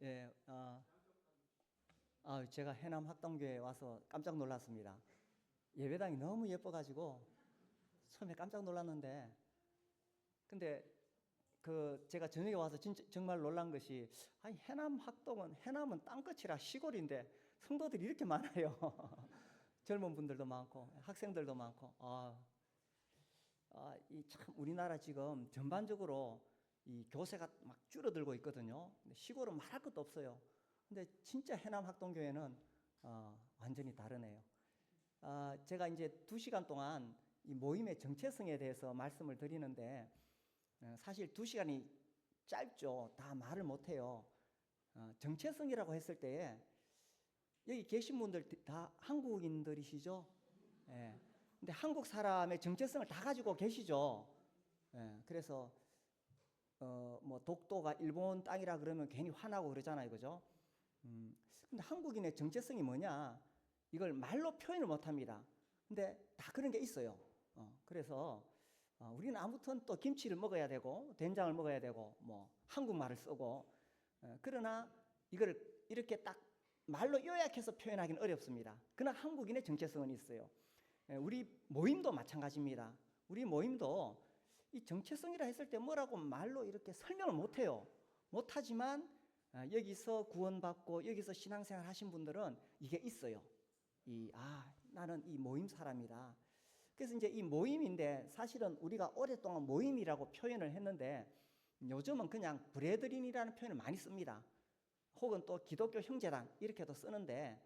예, 제가 해남 학동교회에 와서 깜짝 놀랐습니다. 예배당이 너무 예뻐가지고 처음에 깜짝 놀랐는데, 근데 제가 저녁에 와서 정말 놀란 것이, 아니 해남은 땅끝이라 시골인데 성도들이 이렇게 많아요. 젊은 분들도 많고 학생들도 많고, 이 참 우리나라 지금 전반적으로 이 교세가 막 줄어들고 있거든요. 근데 시골은 말할 것도 없어요. 근데 진짜 해남 학동교회는 완전히 다르네요. 제가 이제 2시간 동안 이 모임의 정체성에 대해서 말씀을 드리는데, 사실 2시간이 짧죠. 다 말을 못해요. 정체성이라고 했을 때에 여기 계신 분들 다 한국인들이시죠? 예. 근데 한국 사람의 정체성을 다 가지고 계시죠. 예. 그래서 뭐 독도가 일본 땅이라 그러면 괜히 화나고 그러잖아요, 그죠? 근데 한국인의 정체성이 뭐냐? 이걸 말로 표현을 못합니다. 근데 다 그런 게 있어요. 그래서 우리는 아무튼 또 김치를 먹어야 되고 된장을 먹어야 되고 뭐 한국말을 쓰고, 그러나 이걸 이렇게 딱 말로 요약해서 표현하기는 어렵습니다. 그러나 한국인의 정체성은 있어요. 우리 모임도 마찬가지입니다. 우리 모임도 이 정체성이라 했을 때 뭐라고 말로 이렇게 설명을 못해요. 못하지만 여기서 구원받고 여기서 신앙생활 하신 분들은 이게 있어요. 나는 이 모임 사람이다. 그래서 이제 이 모임인데, 사실은 우리가 오랫동안 모임이라고 표현을 했는데 요즘은 그냥 브레드린이라는 표현을 많이 씁니다. 혹은 또 기독교 형제단 이렇게도 쓰는데,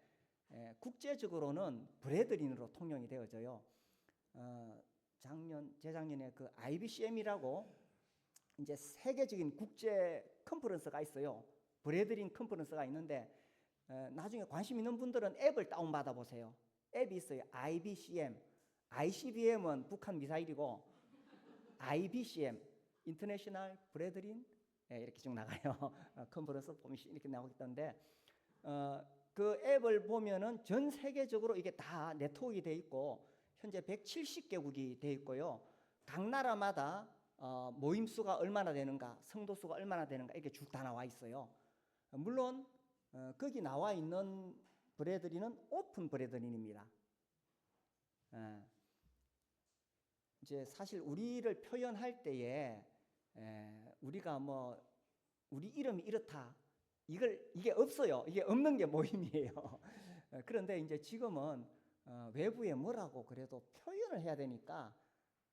국제적으로는 브레드린으로 통용이 되어져요. 재작년에 그 IBCM이라고 이제 세계적인 국제 컨퍼런스가 있어요. 브레드린 컨퍼런스가 있는데, 나중에 관심 있는 분들은 앱을 다운받아 보세요. 앱이 있어요. IBCM. ICBM은 북한 미사일이고, IBCM, 인터내셔널 브레드린, 이렇게 쭉 나가요. 컨퍼런스 보면 이렇게 나오고 있던데, 그 앱을 보면은 전 세계적으로 이게 다 네트워크가 돼 있고, 현재 170개국이 돼 있고요. 각 나라마다 모임 수가 얼마나 되는가, 성도 수가 얼마나 되는가, 이렇게 쭉 다 나와 있어요. 물론 거기 나와 있는 브레드린은 오픈 브레드린입니다. 이제 사실 우리를 표현할 때에 우리가 뭐 우리 이름이 이렇다, 이게 없어요. 이게 없는 게 모임이에요. 그런데 이제 지금은 외부에 뭐라고 그래도 표현을 해야 되니까,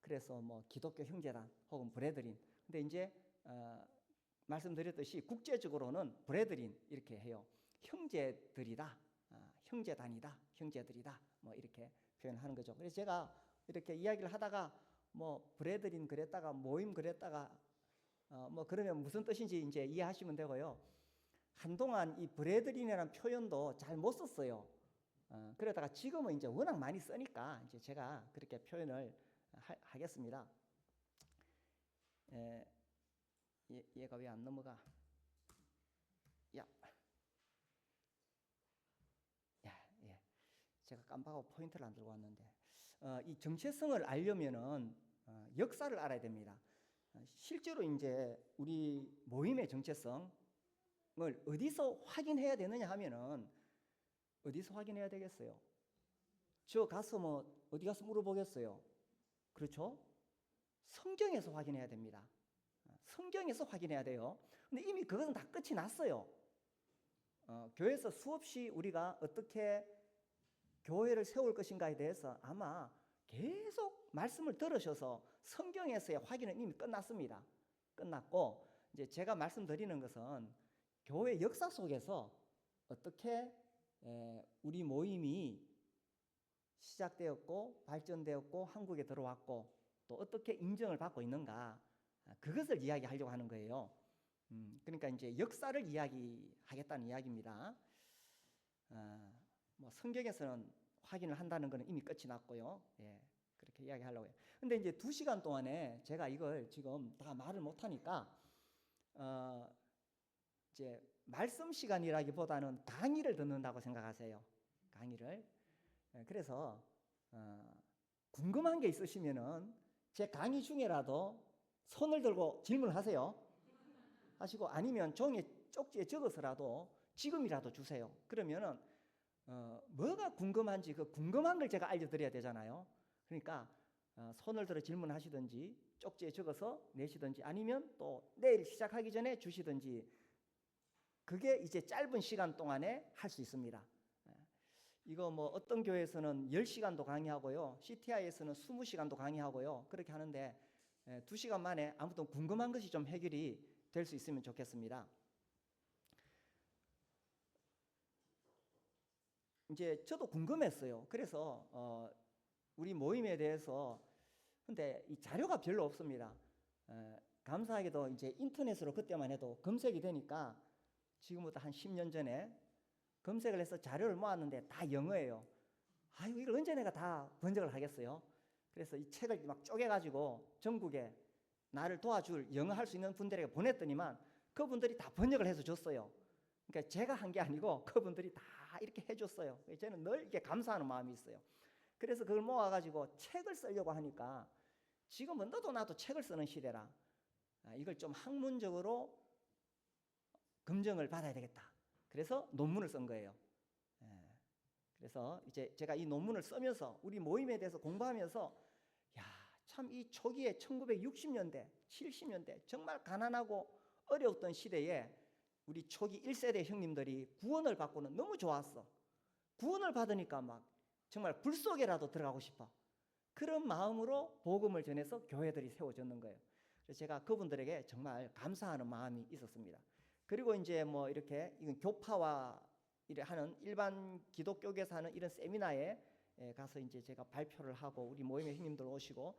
그래서 뭐 기독교 형제단 혹은 브레드린. 근데 이제 말씀드렸듯이 국제적으로는 브레드린 이렇게 해요. 형제들이다, 형제단이다, 형제들이다, 뭐 이렇게 표현하는 거죠. 그래서 제가 이렇게 이야기를 하다가 뭐 브레드린 그랬다가 모임 그랬다가 뭐 그러면 무슨 뜻인지 이제 이해하시면 되고요. 한동안 이 브레드린이라는 표현도 잘 못 썼어요. 그러다가 지금은 이제 워낙 많이 쓰니까 이제 제가 그렇게 표현을 하겠습니다. 얘가 왜 안 넘어가? 야, 예. 제가 깜빡하고 포인트를 안 들고 왔는데, 이 정체성을 알려면은 역사를 알아야 됩니다. 실제로 이제 우리 모임의 정체성을 어디서 확인해야 되느냐 하면은, 어디서 확인해야 되겠어요? 저 가서 뭐 어디 가서 물어보겠어요? 그렇죠? 성경에서 확인해야 됩니다. 성경에서 확인해야 돼요. 근데 이미 그것은 다 끝이 났어요. 교회에서 수없이 우리가 어떻게 교회를 세울 것인가에 대해서 아마 계속 말씀을 들으셔서 성경에서의 확인은 이미 끝났습니다. 끝났고, 이제 제가 말씀드리는 것은 교회 역사 속에서 어떻게 우리 모임이 시작되었고 발전되었고 한국에 들어왔고 또 어떻게 인정을 받고 있는가, 그것을 이야기하려고 하는 거예요. 그러니까 이제 역사를 이야기하겠다는 이야기입니다. 뭐 성경에서는 확인을 한다는 것은 이미 끝이 났고요. 그렇게 이야기하려고 해요. 근데 이제 2시간 동안에 제가 이걸 지금 다 말을 못하니까 이제 말씀 시간이라기보다는 강의를 듣는다고 생각하세요. 강의를. 그래서 궁금한 게 있으시면은 제 강의 중에라도 손을 들고 질문하세요. 하시고, 아니면 종이에 쪽지에 적어서라도 지금이라도 주세요. 그러면은 뭐가 궁금한지 그 궁금한 걸 제가 알려드려야 되잖아요. 그러니까 손을 들어 질문하시든지 쪽지에 적어서 내시든지 아니면 또 내일 시작하기 전에 주시든지 그게 이제 짧은 시간 동안에 할 수 있습니다. 이거 뭐 어떤 교회에서는 10시간도 강의하고요. CTI에서는 20시간도 강의하고요. 그렇게 하는데 2시간 만에 아무튼 궁금한 것이 좀 해결이 될 수 있으면 좋겠습니다. 이제 저도 궁금했어요. 그래서 우리 모임에 대해서 근데 이 자료가 별로 없습니다. 감사하게도 이제 인터넷으로 그때만 해도 검색이 되니까 지금부터 한 10년 전에 검색을 해서 자료를 모았는데 다 영어예요. 아유 이걸 언제 내가 다 번역을 하겠어요. 그래서 이 책을 막 쪼개가지고 전국에 나를 도와줄 영어 할 수 있는 분들에게 보냈더니만 그분들이 다 번역을 해서 줬어요. 그러니까 제가 한 게 아니고 그분들이 다 이렇게 해줬어요. 저는 늘 이렇게 감사하는 마음이 있어요. 그래서 그걸 모아가지고 책을 쓰려고 하니까 지금은 너도 나도 책을 쓰는 시대라 이걸 좀 학문적으로 검증을 받아야 되겠다. 그래서 논문을 쓴 거예요. 그래서 이제 제가 이 논문을 쓰면서 우리 모임에 대해서 공부하면서 참 이 초기에 1960년대, 70년대 정말 가난하고 어려웠던 시대에 우리 초기 1세대 형님들이 구원을 받고는 너무 좋았어. 구원을 받으니까 막 정말 불 속에라도 들어가고 싶어. 그런 마음으로 복음을 전해서 교회들이 세워졌는 거예요. 그래서 제가 그분들에게 정말 감사하는 마음이 있었습니다. 그리고 이제 뭐 이렇게 이건 교파와 이래 하는 일반 기독교계에서 하는 이런 세미나에 가서 이제 제가 발표를 하고 우리 모임의 형님들 오시고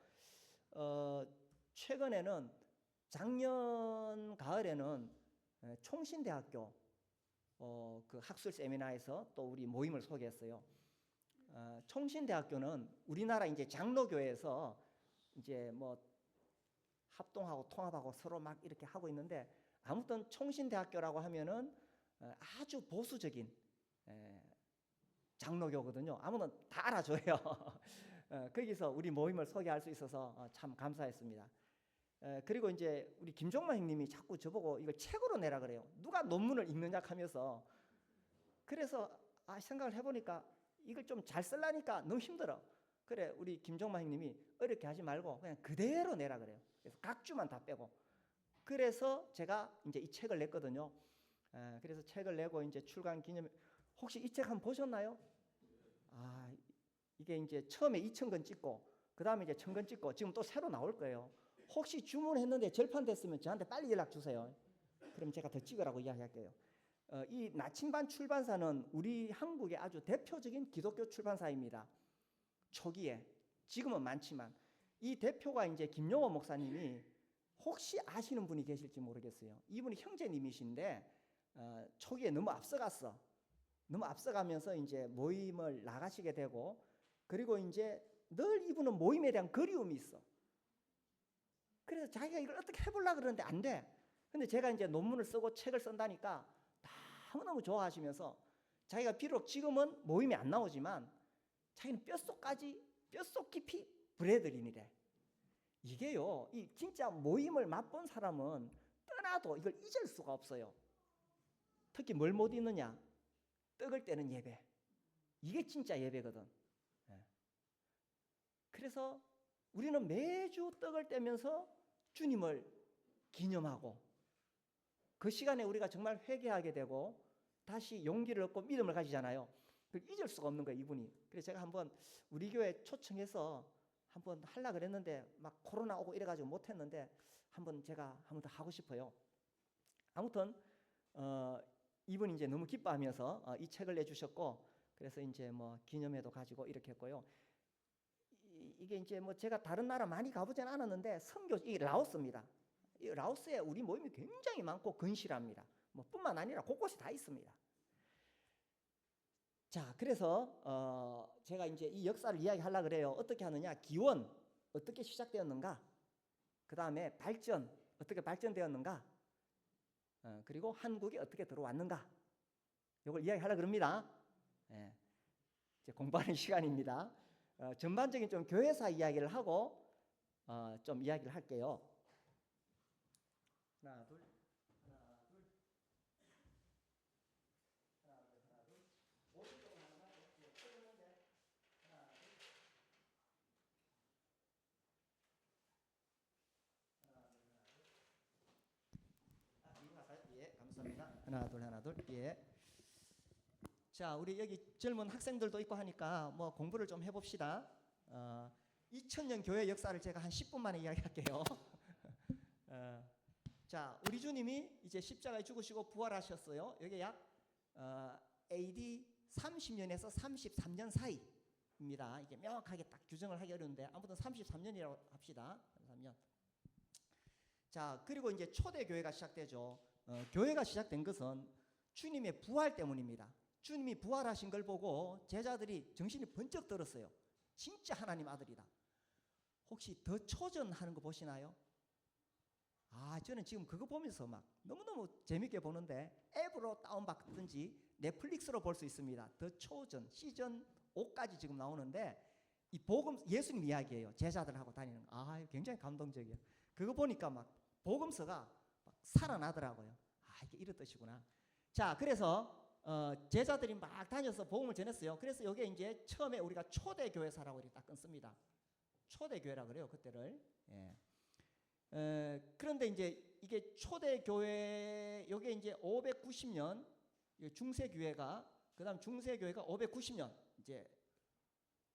최근에는 작년 가을에는 총신대학교 그 학술 세미나에서 또 우리 모임을 소개했어요. 총신대학교는 우리나라 이제 장로교회에서 이제 뭐 합동하고 통합하고 서로 막 이렇게 하고 있는데 아무튼 총신대학교라고 하면은 아주 보수적인 장로교거든요. 아무나 다 알아줘요. 거기서 우리 모임을 소개할 수 있어서 참 감사했습니다. 그리고 이제 우리 김종만 형님이 자꾸 저보고 이걸 책으로 내라 그래요. 누가 논문을 읽느냐 하면서 그래서 생각을 해보니까 이걸 좀 잘 쓰려니까 너무 힘들어. 그래 우리 김종만 형님이 어렵게 하지 말고 그냥 그대로 내라 그래요. 그래서 각주만 다 빼고 그래서 제가 이제 이 책을 냈거든요. 그래서 책을 내고 이제 출간 기념 혹시 이 책 한번 보셨나요? 이게 이제 처음에 2,000권 찍고 그 다음에 이제 1,000권 찍고 지금 또 새로 나올 거예요. 혹시 주문했는데 절판됐으면 저한테 빨리 연락 주세요. 그럼 제가 더 찍으라고 이야기할게요. 이 나침반 출판사는 우리 한국의 아주 대표적인 기독교 출판사입니다. 초기에 지금은 많지만 이 대표가 이제 김용호 목사님이 혹시 아시는 분이 계실지 모르겠어요. 이분이 형제님이신데 초기에 너무 앞서갔어. 너무 앞서가면서 이제 모임을 나가시게 되고 그리고 이제 늘 이분은 모임에 대한 그리움이 있어. 그래서 자기가 이걸 어떻게 해보려고 그러는데 안 돼. 근데 제가 이제 논문을 쓰고 책을 쓴다니까 너무너무 좋아하시면서 자기가 비록 지금은 모임에 안 나오지만 자기는 뼛속 깊이 브레드린이래. 이게요, 이 진짜 모임을 맛본 사람은 떠나도 이걸 잊을 수가 없어요. 특히 뭘 못 잊느냐? 떡을 떼는 예배. 이게 진짜 예배거든. 그래서 우리는 매주 떡을 떼면서 주님을 기념하고 그 시간에 우리가 정말 회개하게 되고 다시 용기를 얻고 믿음을 가지잖아요. 그걸 잊을 수가 없는 거예요, 이분이. 그래서 제가 한번 우리 교회 초청해서 한번 하려고 그랬는데 막 코로나 오고 이래가지고 못했는데 제가 한번 더 하고 싶어요. 아무튼 이분이 이제 너무 기뻐하면서 이 책을 내주셨고 그래서 이제 뭐 기념회도 가지고 이렇게 했고요. 이게 이제 뭐 제가 다른 나라 많이 가보진 않았는데 이 라오스입니다. 이 라오스에 우리 모임이 굉장히 많고 건실합니다. 뭐 뿐만 아니라 곳곳이 다 있습니다. 자, 그래서 제가 이제 이 역사를 이야기하려고 그래요. 어떻게 하느냐? 기원 어떻게 시작되었는가? 그 다음에 발전 어떻게 발전되었는가? 그리고 한국이 어떻게 들어왔는가? 이걸 이야기하려고 합니다. 이제 공부하는 시간입니다. 전반적인 좀 교회사 이야기를 하고 좀 이야기를 할게요. 하나, 둘. 하나 둘 하나 둘. 예. 자, 우리 여기 젊은 학생들도 있고 하니까 뭐 공부를 좀 해봅시다. 2000년 교회 역사를 제가 한 10분 만에 이야기할게요. 자, 우리 주님이 이제 십자가에 죽으시고 부활하셨어요. 여기 약 AD 30년에서 33년 사이입니다. 이게 명확하게 딱 규정을 하기 어려운데 아무튼 33년이라고 합시다. 33년. 자, 그리고 이제 초대교회가 시작되죠. 교회가 시작된 것은 주님의 부활 때문입니다. 주님이 부활하신 걸 보고 제자들이 정신이 번쩍 들었어요. 진짜 하나님 아들이다. 혹시 더 초전하는 거 보시나요? 저는 지금 그거 보면서 막 너무너무 재밌게 보는데 앱으로 다운받든지 넷플릭스로 볼 수 있습니다. 더 초전 시즌 5까지 지금 나오는데 이 복음 예수님 이야기예요. 제자들하고 다니는 거. 굉장히 감동적이에요. 그거 보니까 막 복음서가 막 살아나더라고요. 이게 이런 뜻이구나. 자, 그래서 제자들이 막 다녀서 복음을 전했어요. 그래서 여기에 이제 처음에 우리가 초대교회사라고 이렇게 딱 끊습니다. 초대교회라 그래요, 그때를. 예. 그런데 이제 이게 초대교회, 여기에 이제 590년 중세교회가, 그 다음 중세교회가 590년 이제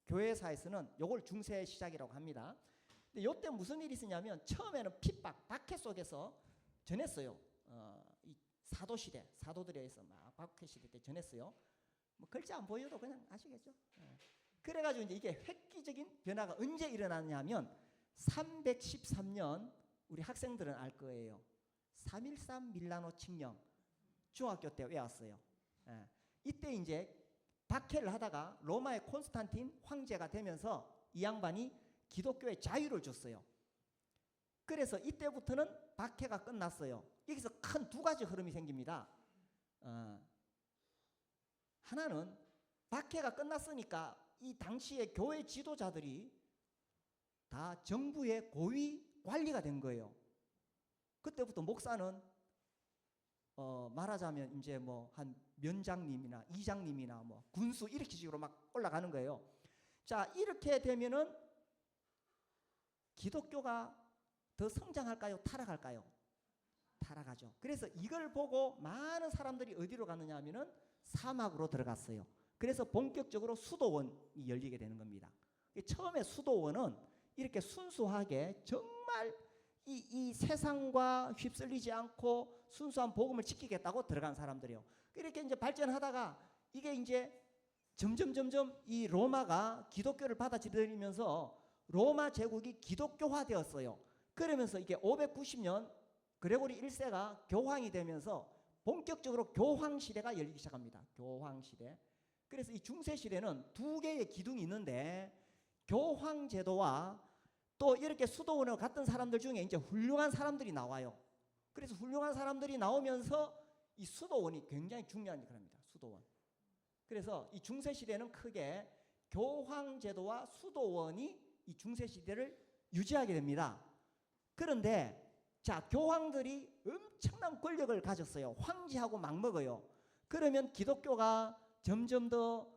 교회사에서는 요걸 중세 시작이라고 합니다. 근데 요때 무슨 일이 있었냐면 처음에는 핍박, 박해 속에서 전했어요. 이 사도 시대, 사도들에 의해서 막 박해 시대 때 전했어요. 뭐 글자 안 보여도 그냥 아시겠죠? 그래가지고 이제 이게 획기적인 변화가 언제 일어났냐면 313년 우리 학생들은 알 거예요. 3.13 밀라노 칙령 중학교 때 외웠어요. 이때 이제 박해를 하다가 로마의 콘스탄틴 황제가 되면서 이 양반이 기독교에 자유를 줬어요. 그래서 이때부터는 박해가 끝났어요. 여기서 큰 두 가지 흐름이 생깁니다. 하나는 박해가 끝났으니까 이 당시의 교회 지도자들이 다 정부의 고위 관리가 된 거예요. 그때부터 목사는 말하자면 이제 뭐 한 면장님이나 이장님이나 뭐 군수 이렇게 식으로 막 올라가는 거예요. 자, 이렇게 되면은 기독교가 더 성장할까요? 타락할까요? 타락하죠. 그래서 이걸 보고 많은 사람들이 어디로 갔느냐 하면은 사막으로 들어갔어요. 그래서 본격적으로 수도원이 열리게 되는 겁니다. 처음에 수도원은 이렇게 순수하게 정말 이 세상과 휩쓸리지 않고 순수한 복음을 지키겠다고 들어간 사람들이에요. 이렇게 이제 발전하다가 이게 이제 점점 이 로마가 기독교를 받아들이면서 로마 제국이 기독교화되었어요. 그러면서 이게 590년 그레고리 1세가 교황이 되면서 본격적으로 교황 시대가 열리기 시작합니다. 교황 시대. 그래서 이 중세 시대는 두 개의 기둥이 있는데 교황 제도와 또 이렇게 수도원을 갔던 사람들 중에 이제 훌륭한 사람들이 나와요. 그래서 훌륭한 사람들이 나오면서 이 수도원이 굉장히 중요한 역할을 합니다. 수도원. 그래서 이 중세 시대는 크게 교황 제도와 수도원이 이 중세 시대를 유지하게 됩니다. 그런데 자, 교황들이 엄청난 권력을 가졌어요. 황제하고 맞먹어요. 그러면 기독교가 점점 더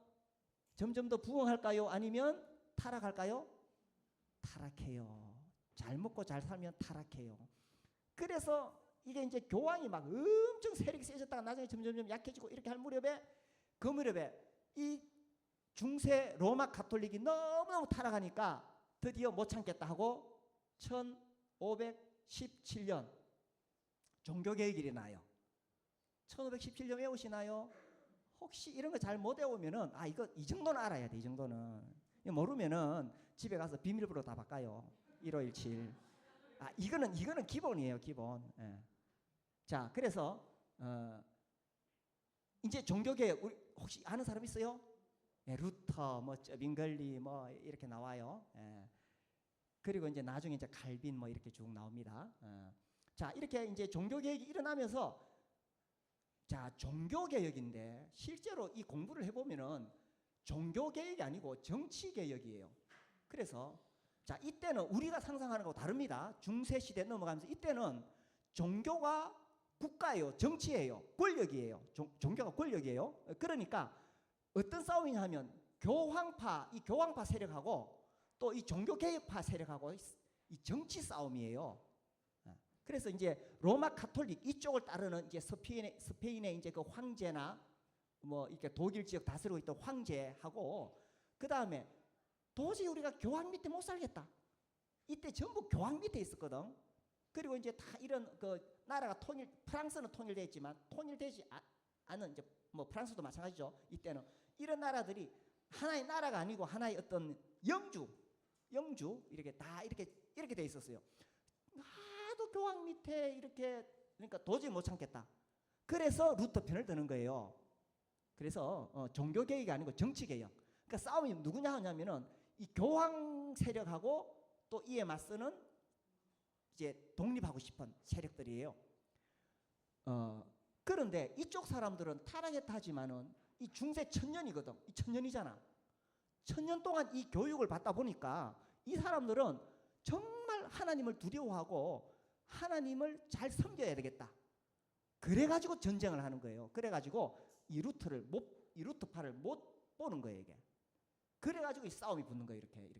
부흥할까요? 아니면 타락할까요? 타락해요. 잘 먹고 잘 살면 타락해요. 그래서 이게 이제 교황이 막 엄청 세력이 세졌다가 나중에 점점 약해지고 이렇게 할 무렵에 그 무렵에 이 중세 로마 가톨릭이 너무너무 타락하니까 드디어 못 참겠다 하고 1517년 종교개혁이 일어나요. 1517년 외우시나요? 혹시 이런 거 잘 못 외우면은 이거 이 정도는 알아야 돼. 이 정도는 모르면은 집에 가서 비밀번호 다 바꿔요. 1517. 이거는 기본이에요. 기본. 예. 자, 그래서 이제 종교개혁 우리 혹시 아는 사람 있어요? 예, 루터, 뭐 쩌빙걸리 뭐 이렇게 나와요. 예. 그리고 이제 나중에 이제 칼빈 뭐 이렇게 쭉 나옵니다. 자, 이렇게 이제 종교개혁이 일어나면서 자, 종교개혁인데 실제로 이 공부를 해보면은 종교개혁이 아니고 정치개혁이에요. 그래서 자, 이때는 우리가 상상하는 거하고 다릅니다. 중세시대 넘어가면서 이때는 종교가 국가예요. 정치예요. 권력이에요. 종교가 권력이에요. 그러니까 어떤 싸움이냐 하면 이 교황파 세력하고 또 이 종교개혁파 세력하고 이 정치 싸움이에요. 그래서 이제 로마 가톨릭 이쪽을 따르는 이제 스페인의 이제 그 황제나 뭐 이렇게 독일 지역 다스리고 있던 황제하고 그 다음에 도저히 우리가 교황 밑에 못 살겠다. 이때 전부 교황 밑에 있었거든. 그리고 이제 다 이런 그 나라가 프랑스는 통일됐지만 통일되지 않은 이제 뭐 프랑스도 마찬가지죠. 이때는 이런 나라들이 하나의 나라가 아니고 하나의 어떤 영주 이렇게 다 이렇게 돼 있었어요. 하도 교황 밑에 이렇게 그러니까 도저히 못 참겠다. 그래서 루터 편을 드는 거예요. 그래서 종교 개혁이 아니고 정치 개혁. 그러니까 싸움이 누구냐 하냐면은 이 교황 세력하고 또 이에 맞서는 이제 독립하고 싶은 세력들이에요. 그런데 이쪽 사람들은 타락했다 하지만은 이 중세 천년이거든. 이 천년이잖아. 천년 동안 이 교육을 받다 보니까 이 사람들은 정말 하나님을 두려워하고 하나님을 잘 섬겨야 되겠다. 그래가지고 전쟁을 하는 거예요. 그래가지고 이 루트파를 못 보는 거예요, 이게. 그래가지고 이 싸움이 붙는 거예요, 이렇게.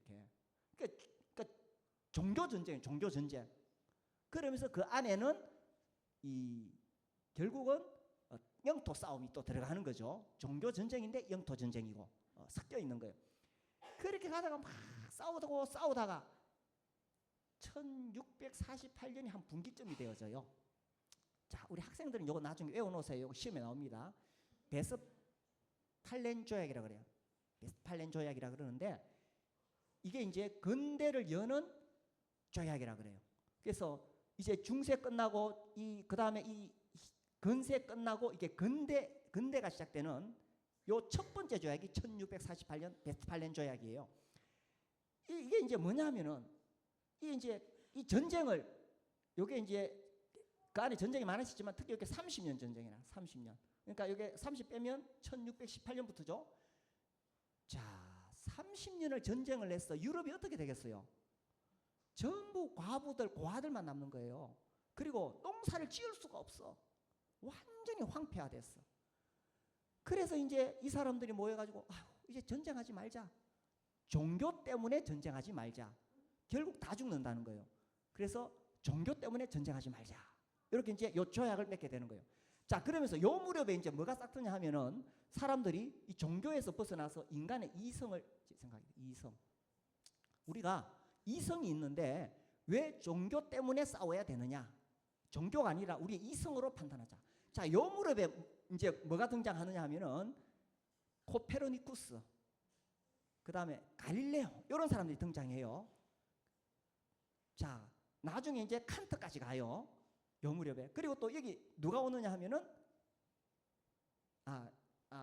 그러니까 종교 전쟁. 그러면서 그 안에는 이 결국은 영토 싸움이 또 들어가는 거죠. 종교 전쟁인데 영토 전쟁이고 섞여 있는 거예요. 그렇게 가다가 막 싸우다가 1648년이 한 분기점이 되어져요. 자, 우리 학생들은 이거 나중에 외워놓으세요. 이거 시험에 나옵니다. 베스팔렌 조약이라고 그래요. 베스팔렌 조약이라 그러는데 이게 이제 근대를 여는 조약이라 그래요. 그래서 이제 중세 끝나고 그 다음에 이 근세 끝나고 이게 근대가 시작되는 요 첫 번째 조약이 1648년 베스팔렌 조약이에요. 이게 이제 뭐냐면은 이 전쟁을 요게 이제 그 안에 전쟁이 많으시지만 특히 이렇게 30년 전쟁이라 30년. 그러니까 이게 30 빼면 1618년부터죠. 자, 30년을 전쟁을 했어. 유럽이 어떻게 되겠어요? 전부 고아들만 남는 거예요. 그리고 농사를 지을 수가 없어. 완전히 황폐화됐어. 그래서 이제 이 사람들이 모여가지고 이제 전쟁하지 말자. 종교 때문에 전쟁하지 말자. 결국 다 죽는다는 거예요. 그래서 종교 때문에 전쟁하지 말자. 이렇게 이제 요 조약을 맺게 되는 거예요. 자, 그러면서 요 무렵에 이제 뭐가 싹 트냐 하면은 사람들이 이 종교에서 벗어나서 인간의 이성을 생각해요. 이성. 우리가 이성이 있는데 왜 종교 때문에 싸워야 되느냐? 종교가 아니라 우리의 이성으로 판단하자. 자, 요 무렵에 이제 뭐가 등장하느냐 하면은 코페르니쿠스, 그 다음에 갈릴레오 이런 사람들이 등장해요. 자, 나중에 이제 칸트까지 가요. 요 무렵에. 그리고 또 여기 누가 오느냐 하면은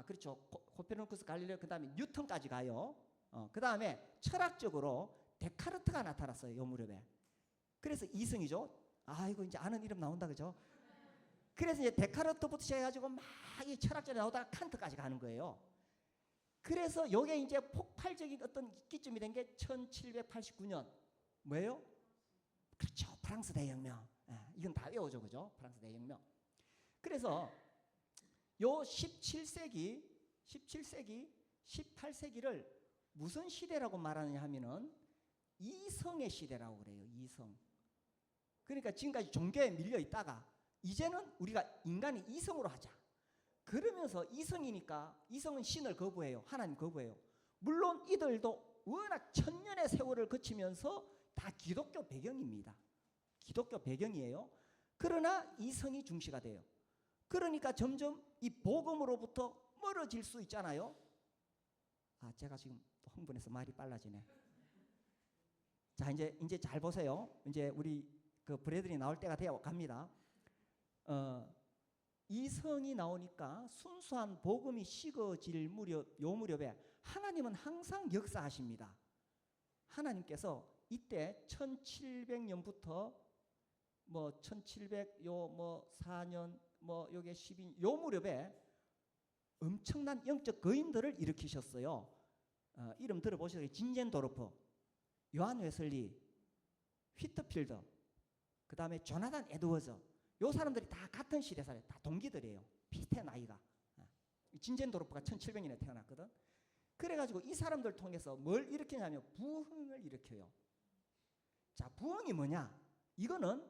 그렇죠. 코페르니쿠스, 갈릴레오, 그 다음에 뉴턴까지 가요. 그 다음에 철학적으로 데카르트가 나타났어요. 요 무렵에. 그래서 이성이죠. 이거 이제 아는 이름 나온다, 그죠? 그래서 이제 데카르트부터 시작해가지고 막 이 철학자에 나오다가 칸트까지 가는 거예요. 그래서 요게 이제 폭발적인 어떤 기점이 된 게 1789년. 뭐예요? 그렇죠. 프랑스 대혁명. 이건 다 외워져, 그죠? 프랑스 대혁명. 그래서 요 17세기, 18세기를 무슨 시대라고 말하느냐 하면은 이성의 시대라고 그래요. 이성. 그러니까 지금까지 종교에 밀려 있다가 이제는 우리가 인간이 이성으로 하자. 그러면서 이성이니까 이성은 신을 거부해요. 하나님 거부해요. 물론 이들도 워낙 천년의 세월을 거치면서 다 기독교 배경입니다. 기독교 배경이에요. 그러나 이성이 중시가 돼요. 그러니까 점점 이 복음으로부터 멀어질 수 있잖아요. 제가 지금 흥분해서 말이 빨라지네. 자, 이제 잘 보세요. 이제 우리 그 브레들이 나올 때가 되어 갑니다. 이성이 나오니까 순수한 복음이 식어질 요 무렵에 하나님은 항상 역사하십니다. 하나님께서 이때 1700년부터 뭐 1704년 요게 12 요 무렵에 엄청난 영적 거인들을 일으키셨어요. 이름 들어보셨어요? 진젠도르프, 요한 웨슬리, 휘트필드, 그 다음에 조나단 에드워즈. 요 사람들이 다 같은 시대 살아요. 다 동기들이에요. 비슷해 나이가. 진젠도르프가 1700년에 태어났거든. 그래가지고 이 사람들 통해서 뭘 일으키냐면 부흥을 일으켜요. 자, 부흥이 뭐냐? 이거는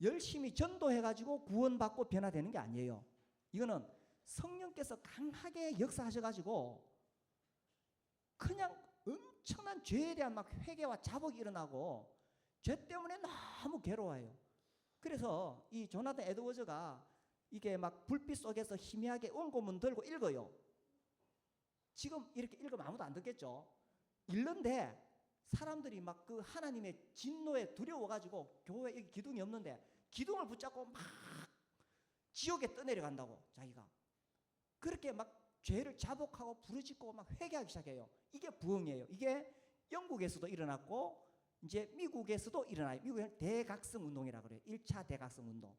열심히 전도해가지고 구원받고 변화되는 게 아니에요. 이거는 성령께서 강하게 역사하셔가지고 그냥 엄청난 죄에 대한 막 회개와 자복이 일어나고 죄 때문에 너무 괴로워해요. 그래서 이 조나단 에드워즈가 이게 막 불빛 속에서 희미하게 원고문 들고 읽어요. 지금 이렇게 읽으면 아무도 안 듣겠죠. 읽는데 사람들이 막 그 하나님의 진노에 두려워가지고 교회 여기 기둥이 없는데 기둥을 붙잡고 막 지옥에 떠내려간다고 자기가. 그렇게 막 죄를 자복하고 부르짖고 막 회개하기 시작해요. 이게 부흥이에요. 이게 영국에서도 일어났고 이제 미국에서도 일어나요. 미국에는 대각성 운동이라고 그래요. 1차 대각성 운동.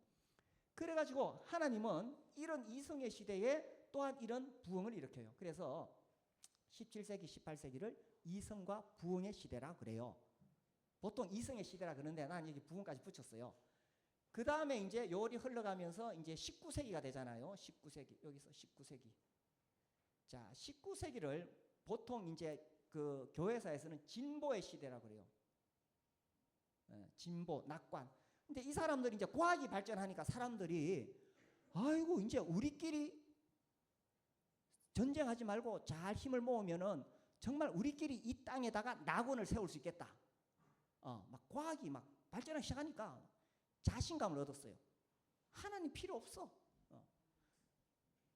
그래가지고 하나님은 이런 이성의 시대에 또한 이런 부흥을 일으켜요. 그래서 17세기, 18세기를 이성과 부흥의 시대라 그래요. 보통 이성의 시대라 그러는데 난 여기 부흥까지 붙였어요. 그 다음에 이제 요리 흘러가면서 이제 19세기가 되잖아요. 19세기. 여기서 19세기. 자, 19세기를 보통 이제 그 교회사에서는 진보의 시대라 그래요. 진보, 낙관. 근데 이 사람들이 이제 과학이 발전하니까 사람들이 아이고 이제 우리끼리 전쟁하지 말고 잘 힘을 모으면은 정말 우리끼리 이 땅에다가 낙원을 세울 수 있겠다. 막 과학이 막 발전하기 시작하니까 자신감을 얻었어요. 하나님 필요 없어.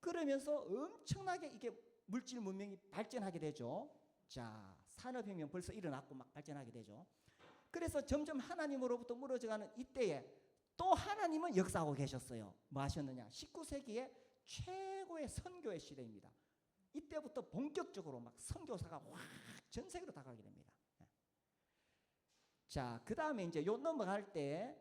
그러면서 엄청나게 이게 물질 문명이 발전하게 되죠. 자, 산업혁명 벌써 일어났고 막 발전하게 되죠. 그래서 점점 하나님으로부터 멀어져가는 이때에 또 하나님은 역사하고 계셨어요. 뭐 하셨느냐? 19세기의 최고의 선교의 시대입니다. 이때부터 본격적으로 막 선교사가 확 전 세계로 다가가게 됩니다. 자, 그 다음에 이제 요 넘어갈 때에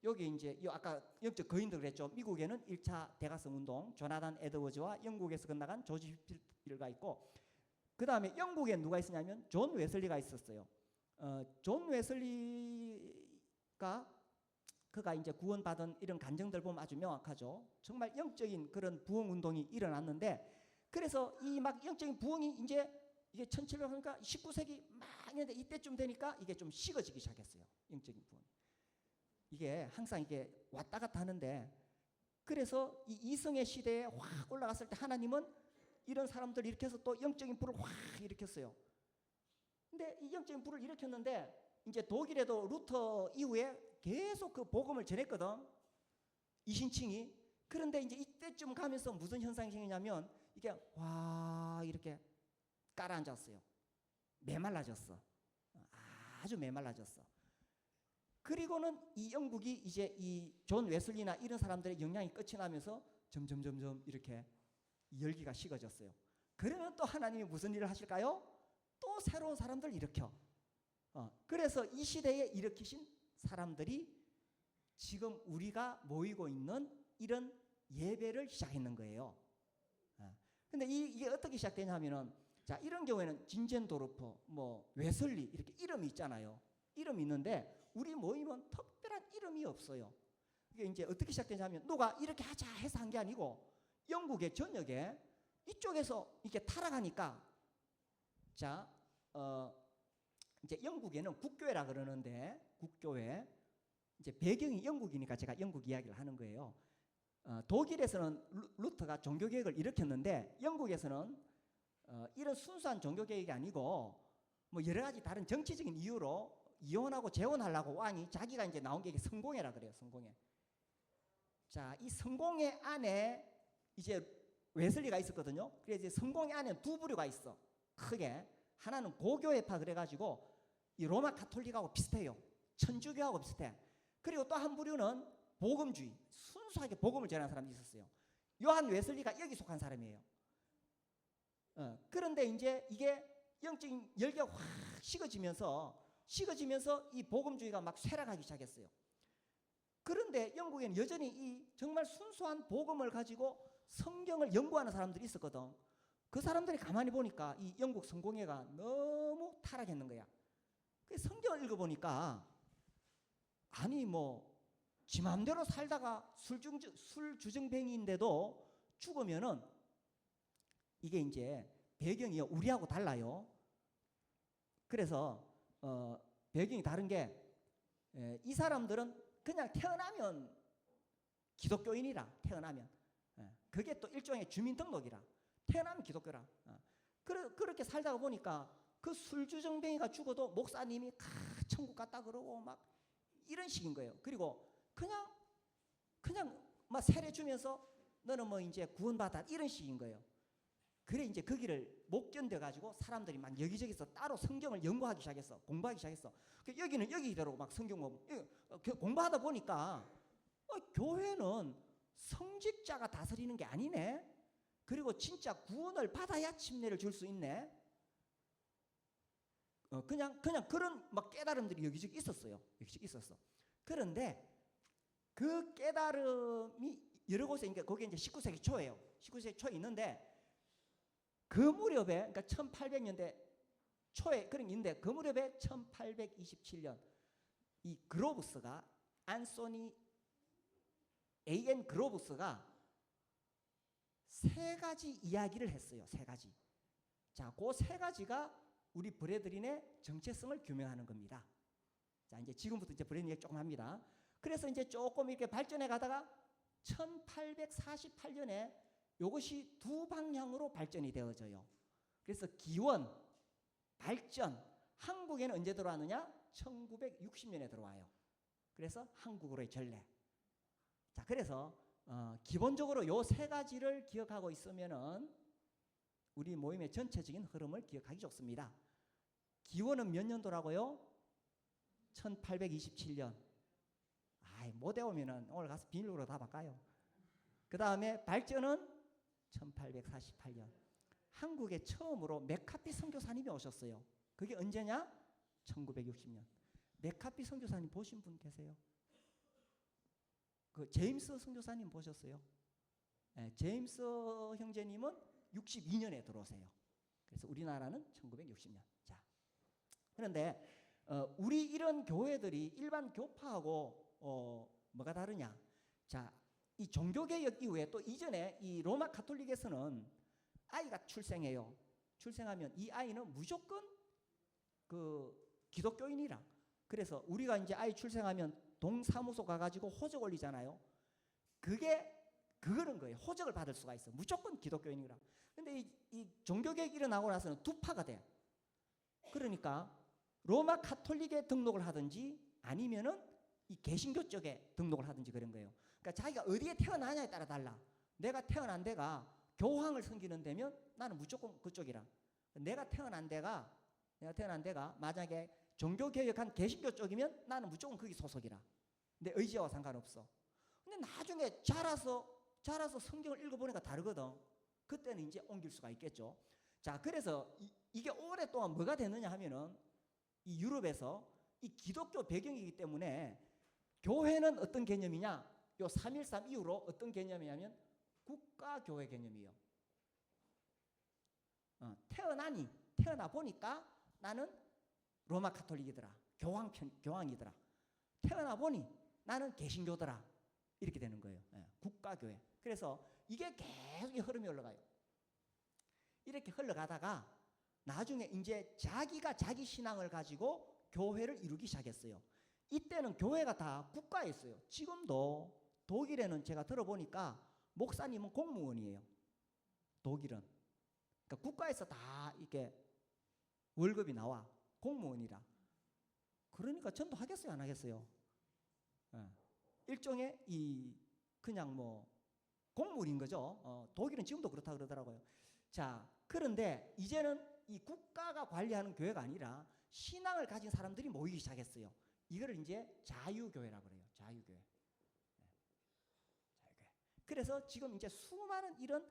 여기 이제 아까 영적 거인들 그랬죠. 미국에는 1차 대각성 운동 조나단 에드워즈와 영국에서 건너간 조지 휘필드가 있고, 그 다음에 영국에 누가 있었냐면 존 웨슬리가 있었어요. 존 웨슬리가 그가 이제 구원받은 이런 간증들 보면 아주 명확하죠. 정말 영적인 그런 부흥 운동이 일어났는데, 그래서 이 막 영적인 부흥이 이제 이게 1700년이니까 19세기 막 있는데 이때쯤 되니까 이게 좀 식어지기 시작했어요. 영적인 부흥. 이게 항상 이게 왔다 갔다 하는데, 그래서 이 이성의 시대에 확 올라갔을 때 하나님은 이런 사람들 일으켜서 또 영적인 불을 확 일으켰어요. 근데 이 영적인 불을 일으켰는데 이제 독일에도 루터 이후에 계속 그 복음을 전했거든. 이신칭이. 그런데 이제 이때쯤 가면서 무슨 현상이 생기냐면 이게 와 이렇게 깔아앉았어요. 메말라졌어. 아주 메말라졌어. 그리고는 이 영국이 이제 이 존 웨슬리나 이런 사람들의 영향이 끝이 나면서 점점 이렇게 열기가 식어졌어요. 그러면 또 하나님이 무슨 일을 하실까요? 또 새로운 사람들 일으켜. 그래서 이 시대에 일으키신 사람들이 지금 우리가 모이고 있는 이런 예배를 시작했는 거예요. 근데 이게 어떻게 시작되냐면은, 자, 이런 경우에는 진젠도르프, 뭐 웨슬리 이렇게 이름이 있잖아요. 이름이 있는데 우리 모임은 특별한 이름이 없어요. 이게 이제 어떻게 시작되냐면 누가 이렇게 하자 해서 한 게 아니고 영국의 전역에 이쪽에서 이렇게 타락하니까, 자, 이제 영국에는 국교회라 그러는데, 국교회 이제 배경이 영국이니까 제가 영국 이야기를 하는 거예요. 독일에서는 루터가 종교개혁을 일으켰는데 영국에서는 이런 순수한 종교개혁이 아니고 뭐 여러 가지 다른 정치적인 이유로 이혼하고 재혼하려고 왕이 자기가 이제 나온 게 성공회라 그래요. 성공회. 자, 이 성공회 안에 이제 웨슬리가 있었거든요. 그래서 이제 성공회 안에 두 부류가 있어. 크게. 하나는 고교회파 그래가지고 이 로마 가톨릭하고 비슷해요. 천주교하고 비슷해. 그리고 또 한 부류는 복음주의. 순수하게 복음을 전하는 사람이 있었어요. 요한 웨슬리가 여기 속한 사람이에요. 그런데 이제 이게 영적인 열기가 확 식어지면서 이 복음주의가 막 쇠락하기 시작했어요. 그런데 영국에는 여전히 이 정말 순수한 복음을 가지고 성경을 연구하는 사람들이 있었거든. 그 사람들이 가만히 보니까 이 영국 성공회가 너무 타락했는 거야. 그래서 성경을 읽어보니까 아니 뭐 지 맘대로 살다가 술주정뱅이인데도 죽으면은 이게 이제 배경이 우리하고 달라요. 그래서 배경이 다른 게 이 사람들은 그냥 태어나면 기독교인이라 태어나면 그게 또 일종의 주민등록이라 태어나면 기독교라 그렇게 살다가 보니까 그 술주정뱅이가 죽어도 목사님이 천국 갔다 그러고 막 이런 식인 거예요. 그리고 그냥 막 세례 주면서 너는 뭐 이제 구원받아 이런 식인 거예요. 그래 이제 그 길을 못 견뎌가지고 사람들이 막 여기저기서 따로 성경을 연구하기 시작했어. 공부하기 시작했어. 여기는 여기대로 막 성경 공부하다 보니까 교회는 성직자가 다스리는 게 아니네. 그리고 진짜 구원을 받아야 침례를 줄 수 있네. 그냥 그런 막 깨달음들이 여기저기 있었어요. 여기저기 있었어. 그런데 그 깨달음이 여러 곳에 그러니까 거기 이제 19세기 초예요. 19세기 초에 있는데 그 무렵에 그러니까 1800년대 초에 그런 게 있는데 그 무렵에 1827년 이 그로브스가 안소니 A.N. 그로브스가 세 가지 이야기를 했어요. 세 가지. 자, 그 세 가지가 우리 브레드린의 정체성을 규명하는 겁니다. 자, 이제 지금부터 이제 브레드린 얘기 조금 합니다. 그래서 이제 조금 이렇게 발전해 가다가 1848년에 이것이 두 방향으로 발전이 되어져요. 그래서 기원, 발전, 한국에는 언제 들어왔느냐? 1960년에 들어와요. 그래서 한국으로의 전례. 자, 그래서 기본적으로 요 세 가지를 기억하고 있으면은 우리 모임의 전체적인 흐름을 기억하기 좋습니다. 기원은 몇 년도라고요? 1827년. 못 외우면은 오늘 가서 비밀로 다 바꿔요. 그 다음에 발전은 1848년. 한국에 처음으로 맥카피 선교사님이 오셨어요. 그게 언제냐? 1960년. 맥카피 선교사님 보신 분 계세요? 그 제임스 선교사님 보셨어요? 네, 제임스 형제님은 62년에 들어오세요. 그래서 우리나라는 1960년. 자, 그런데 우리 이런 교회들이 일반 교파하고 뭐가 다르냐? 자, 이 종교개혁 이후에 또 이전에 이 로마 가톨릭에서는 아이가 출생해요. 출생하면 이 아이는 무조건 그 기독교인이라. 그래서 우리가 이제 아이 출생하면 동사무소 가가지고 호적 올리잖아요. 그거는 거예요. 호적을 받을 수가 있어. 무조건 기독교인이라. 근데 이 종교개혁이 일어나고 나서는 두 파가 돼. 그러니까 로마 가톨릭에 등록을 하든지 아니면은 이 개신교 쪽에 등록을 하든지 그런 거예요. 그러니까 자기가 어디에 태어나냐에 따라 달라. 내가 태어난 데가 교황을 섬기는 데면 나는 무조건 그쪽이라. 내가 태어난 데가 만약에 종교개혁한 개신교 쪽이면 나는 무조건 거기 소속이라. 내 의지와 상관없어. 근데 나중에 자라서 성경을 읽어보니까 다르거든. 그때는 이제 옮길 수가 있겠죠. 자, 그래서 이게 오랫동안 뭐가 됐느냐 하면은 이 유럽에서 이 기독교 배경이기 때문에 교회는 어떤 개념이냐? 요 3.13 이후로 어떤 개념이냐면 국가교회 개념이에요. 태어나 보니까 나는 로마 가톨릭이더라. 교황이더라. 태어나 보니 나는 개신교더라. 이렇게 되는 거예요. 국가교회. 그래서 이게 계속 흐름이 흘러가요. 이렇게 흘러가다가 나중에 이제 자기가 자기 신앙을 가지고 교회를 이루기 시작했어요. 이때는 교회가 다 국가에 있어요. 지금도 독일에는 제가 들어보니까 목사님은 공무원이에요. 독일은. 그러니까 국가에서 다 이렇게 월급이 나와. 공무원이라. 그러니까 전도하겠어요, 안 하겠어요? 일종의 그냥 뭐 공무원인 거죠. 독일은 지금도 그렇다 그러더라고요. 자, 그런데 이제는 이 국가가 관리하는 교회가 아니라 신앙을 가진 사람들이 모이기 시작했어요. 이거를 이제 자유교회라고 그래요. 자유교회. 자유교회. 그래서 지금 이제 수많은 이런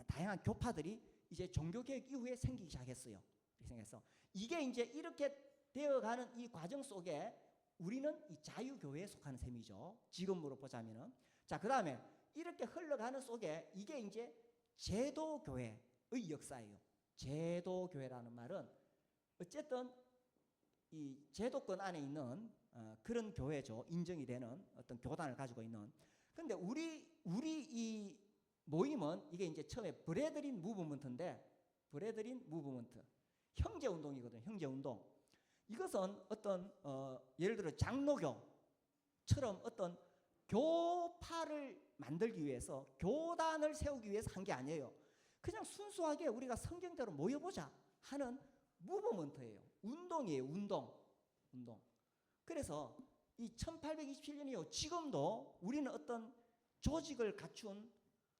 다양한 교파들이 이제 종교개혁 이후에 생기기 시작했어요. 생겨서 이게 이제 이렇게 되어가는 이 과정 속에 우리는 이 자유교회에 속하는 셈이죠. 지금으로 보자면은. 자, 그 다음에 이렇게 흘러가는 속에 이게 이제 제도교회의 역사예요. 제도교회라는 말은 어쨌든 이 제도권 안에 있는 그런 교회죠. 인정이 되는 어떤 교단을 가지고 있는. 근데 우리 이 모임은 이게 이제 처음에 브레드린 무브먼트인데 브레드린 무브먼트. 형제운동이거든요. 형제운동. 이것은 어떤 예를 들어 장로교처럼 어떤 교파를 만들기 위해서 교단을 세우기 위해서 한 게 아니에요. 그냥 순수하게 우리가 성경대로 모여보자 하는 무브먼트예요. 운동이에요. 운동. 그래서 이 1827년 이후 지금도 우리는 어떤 조직을 갖춘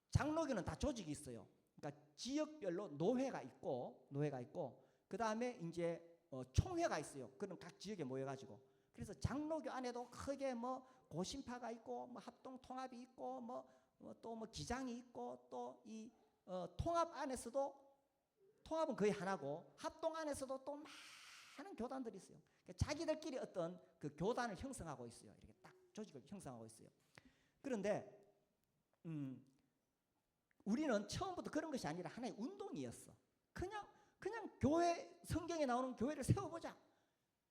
장로교는 다 조직이 있어요. 그러니까 지역별로 노회가 있고 그 다음에 이제 총회가 있어요. 그런 각 지역에 모여가지고. 그래서 장로교 안에도 크게 뭐 고신파가 있고 뭐 합동 통합이 있고 또 뭐 기장이 있고 또 이 통합 안에서도 통합은 거의 하나고 합동 안에서도 또 많은 교단들이 있어요. 그러니까 자기들끼리 어떤 그 교단을 형성하고 있어요. 이렇게 딱 조직을 형성하고 있어요. 그런데 우리는 처음부터 그런 것이 아니라 하나의 운동이었어. 그냥 교회 성경에 나오는 교회를 세워보자.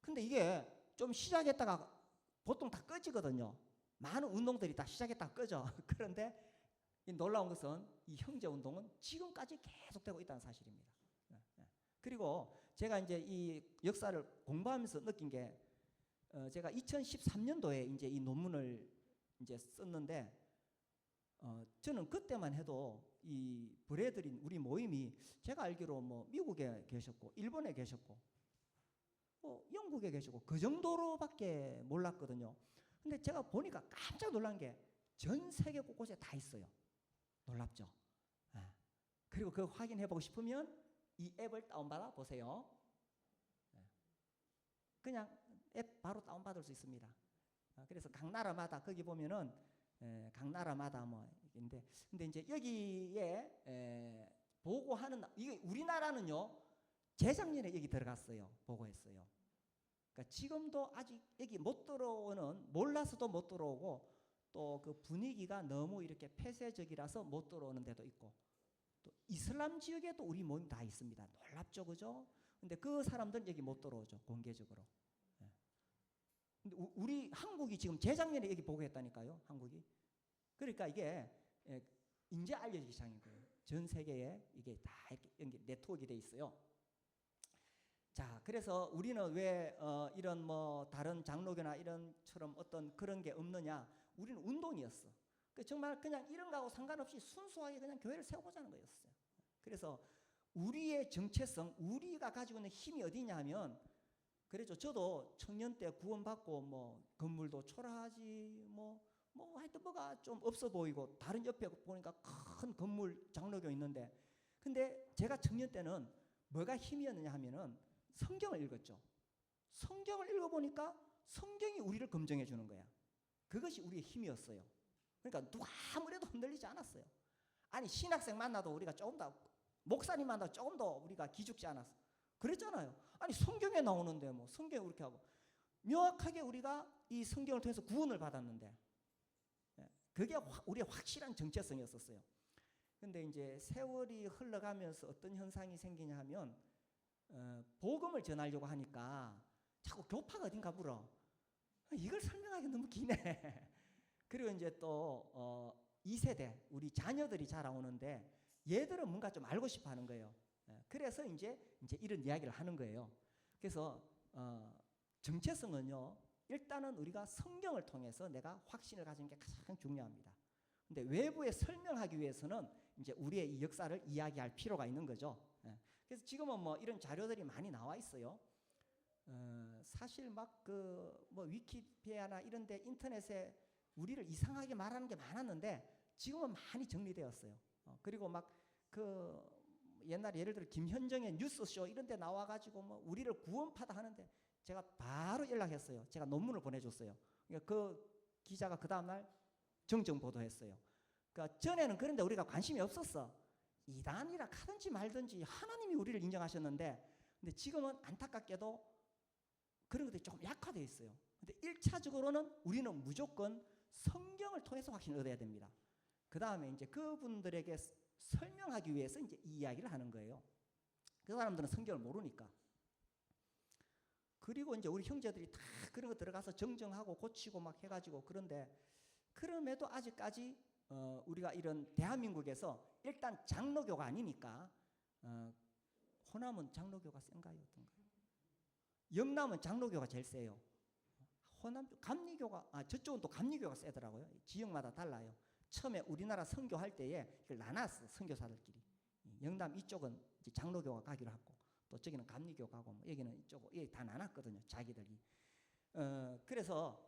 근데 이게 좀 시작했다가 보통 다 꺼지거든요. 많은 운동들이 다 시작했다가 꺼져. 그런데 이 놀라운 것은 이 형제 운동은 지금까지 계속되고 있다는 사실입니다. 그리고 제가 이제 이 역사를 공부하면서 느낀 게 제가 2013년도에 이제 이 논문을 이제 썼는데 저는 그때만 해도 이 브레드린 우리 모임이 제가 알기로 뭐 미국에 계셨고 일본에 계셨고 영국에 계시고 그 정도로밖에 몰랐거든요. 근데 제가 보니까 깜짝 놀란 게 전 세계 곳곳에 다 있어요. 놀랍죠? 그리고 그거 확인해보고 싶으면 이 앱을 다운받아 보세요. 그냥 앱 바로 다운받을 수 있습니다. 그래서 각 나라마다 거기 보면은 각 나라마다 뭐 근데 이제 여기에 보고하는 이게 우리나라는요 재작년에 여기 들어갔어요. 보고했어요. 그러니까 지금도 아직 여기 못 들어오는 몰라서도 못 들어오고 또 그 분위기가 너무 이렇게 폐쇄적이라서 못 들어오는 데도 있고 또 이슬람 지역에도 우리 모임 다 있습니다. 놀랍죠, 그죠? 근데 그 사람들은 여기 못 들어오죠, 공개적으로. 근데 우리 한국이 지금 재작년에 여기 보고했다니까요, 한국이. 그러니까 이게 이제 알려지기 시작인 거예요. 전 세계에 이게 다 이렇게 네트워크가 돼 있어요. 자, 그래서 우리는 왜 이런 뭐 다른 장로교나 이런처럼 어떤 그런 게 없느냐? 우리는 운동이었어. 정말 그냥 이런 거하고 상관없이 순수하게 그냥 교회를 세워보자는 거였어요. 그래서 우리의 정체성, 우리가 가지고 있는 힘이 어디냐 하면 그래죠. 저도 청년 때 구원받고 뭐 건물도 초라하지 뭐 하여튼 뭐가 좀 없어 보이고 다른 옆에 보니까 큰 건물 장로교 있는데 근데 제가 청년 때는 뭐가 힘이었느냐 하면은 성경을 읽었죠. 성경을 읽어보니까 성경이 우리를 검증해 주는 거야. 그것이 우리의 힘이었어요. 그러니까 누가 아무래도 흔들리지 않았어요. 아니 신학생 만나도 우리가 조금 더 목사님 만나도 조금 더 우리가 기죽지 않았어. 그랬잖아요. 아니 성경에 나오는데 뭐 성경이 그렇게 하고 명확하게 우리가 이 성경을 통해서 구원을 받았는데 그게 우리의 확실한 정체성이었었어요. 근데 이제 세월이 흘러가면서 어떤 현상이 생기냐 하면 복음을 전하려고 하니까 자꾸 교파가 어딘가 물어. 이걸 설명하기 너무 기네. 그리고 이제 또 2세대 우리 자녀들이 자라오는데 얘들은 뭔가 좀 알고 싶어 하는 거예요. 그래서 이제 이런 이야기를 하는 거예요. 그래서 정체성은요. 일단은 우리가 성경을 통해서 내가 확신을 가지는 게 가장 중요합니다. 근데 외부에 설명하기 위해서는 이제 우리의 이 역사를 이야기할 필요가 있는 거죠. 그래서 지금은 뭐 이런 자료들이 많이 나와 있어요. 사실 막 그 뭐 위키피디아나 이런데 인터넷에 우리를 이상하게 말하는 게 많았는데 지금은 많이 정리되었어요. 그리고 막 그 옛날에 예를 들어 김현정의 뉴스쇼 이런데 나와가지고 뭐 우리를 구원파다 하는데 제가 바로 연락했어요. 제가 논문을 보내줬어요. 그러니까 그 기자가 그 다음날 정정 보도했어요. 그러니까 전에는 그런데 우리가 관심이 없었어. 이단이라 하든지 말든지 하나님이 우리를 인정하셨는데 근데 지금은 안타깝게도 그런 것들이 조금 약화되어 있어요. 근데 1차적으로는 우리는 무조건 성경을 통해서 확신을 얻어야 됩니다. 그 다음에 이제 그분들에게 설명하기 위해서 이제 이 이야기를 하는 거예요. 그 사람들은 성경을 모르니까. 그리고 이제 우리 형제들이 다 그런 거 들어가서 정정하고 고치고 막 해가지고 그런데 그럼에도 아직까지 우리가 이런 대한민국에서 일단 장로교가 아니니까 호남은 장로교가 센가요? 어떤가요? 영남은 장로교가 제일 세요. 호남 감리교가 저쪽은 또 감리교가 세더라고요. 지역마다 달라요. 처음에 우리나라 선교할 때에 이걸 나눴어. 선교사들끼리. 영남 이쪽은 이제 장로교가 가기로 하고 또 저기는 감리교 가고 뭐 여기는 이쪽 여기 다 나눴거든요. 자기들이. 그래서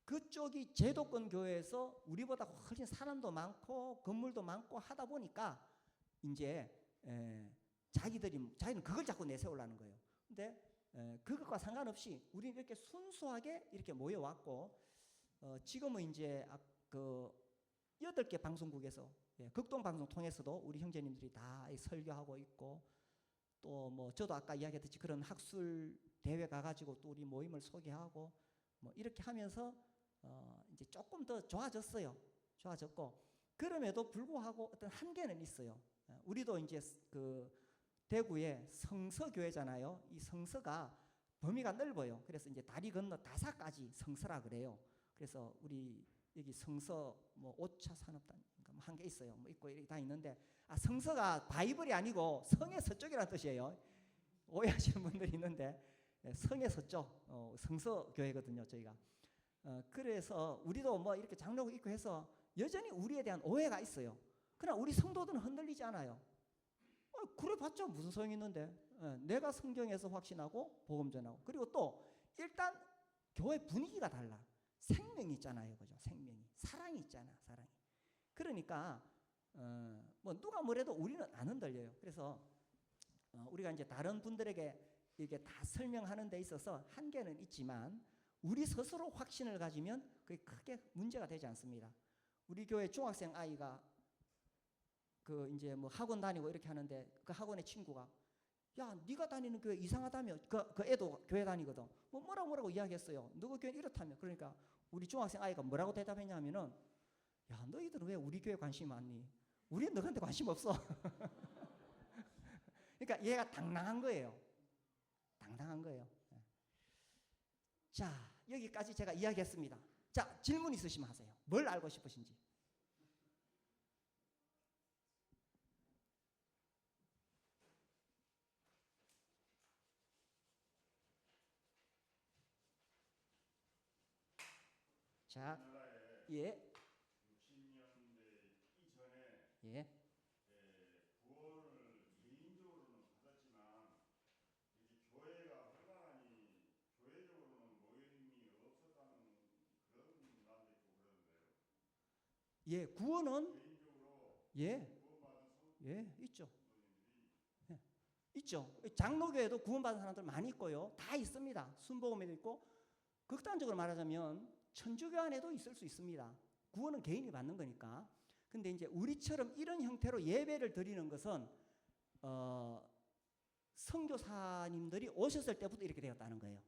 그쪽이 제도권 교회에서 우리보다 훨씬 사람도 많고 건물도 많고 하다 보니까 이제 자기는 그걸 자꾸 내세우려는 거예요. 근데 그것과 상관없이 우리는 이렇게 순수하게 이렇게 모여왔고 지금은 이제 그 8개 방송국에서 극동방송 통해서도 우리 형제님들이 다 설교하고 있고 또 뭐 저도 아까 이야기했듯이 그런 학술 대회 가가지고 또 우리 모임을 소개하고 뭐 이렇게 하면서 이제 조금 더 좋아졌어요. 좋아졌고 그럼에도 불구하고 어떤 한계는 있어요. 우리도 이제 그 대구에 성서교회잖아요. 이 성서가 범위가 넓어요. 그래서 이제 다리 건너 다사까지 성서라 그래요. 그래서 우리 여기 성서 뭐 5차 산업단 한 개 있어요. 뭐 있고 이렇게 다 있는데 성서가 바이블이 아니고 성의 서쪽이라는 뜻이에요. 오해하시는 분들이 있는데 성의 서쪽 성서교회거든요. 저희가. 그래서 우리도 뭐 이렇게 장로고 있고 해서 여전히 우리에 대한 오해가 있어요. 그러나 우리 성도들은 흔들리지 않아요. 그래 봤자 무슨 소용이 있는데 내가 성경에서 확신하고 복음 전하고 그리고 또 일단 교회 분위기가 달라. 생명이 있잖아요. 그죠? 생명이. 사랑이 있잖아. 사랑이. 그러니까 뭐 누가 뭐래도 우리는 안 흔들려요. 그래서 우리가 이제 다른 분들에게 이게 다 설명하는 데 있어서 한계는 있지만 우리 스스로 확신을 가지면 그게 크게 문제가 되지 않습니다. 우리 교회 중학생 아이가 그 이제 뭐 학원 다니고 이렇게 하는데 그 학원의 친구가 야 네가 다니는 교회 이상하다며 그 애도 교회 다니거든. 뭐라고 이야기했어요. 너희 교회는 이렇다며. 그러니까 우리 중학생 아이가 뭐라고 대답했냐면은 야 너희들은 왜 우리 교회 관심 많니? 우리는 너한테 관심 없어. 그러니까 얘가 당당한 거예요. 당당한 거예요. 자 여기까지 제가 이야기했습니다. 자 질문 있으시면 하세요. 뭘 알고 싶으신지. 자, 예. 60년대 이전에 예. 구원을 개인적으로는 받았지만 이제 교회가 흘러가니 교회적으로는 모임이 없었다는 그런 말도 있고 그러는데요. 예, 구원은 개인적으로 예. 구원받은 예, 있죠. 성도님들이 예, 있죠. 장로교회도 구원받은 사람들 많이 있고요. 다 있습니다. 순복음에도 있고 극단적으로 말하자면 천주교 안에도 있을 수 있습니다. 구원은 개인이 받는 거니까. 근데 이제 우리처럼 이런 형태로 예배를 드리는 것은 선교사님들이 오셨을 때부터 이렇게 되었다는 거예요.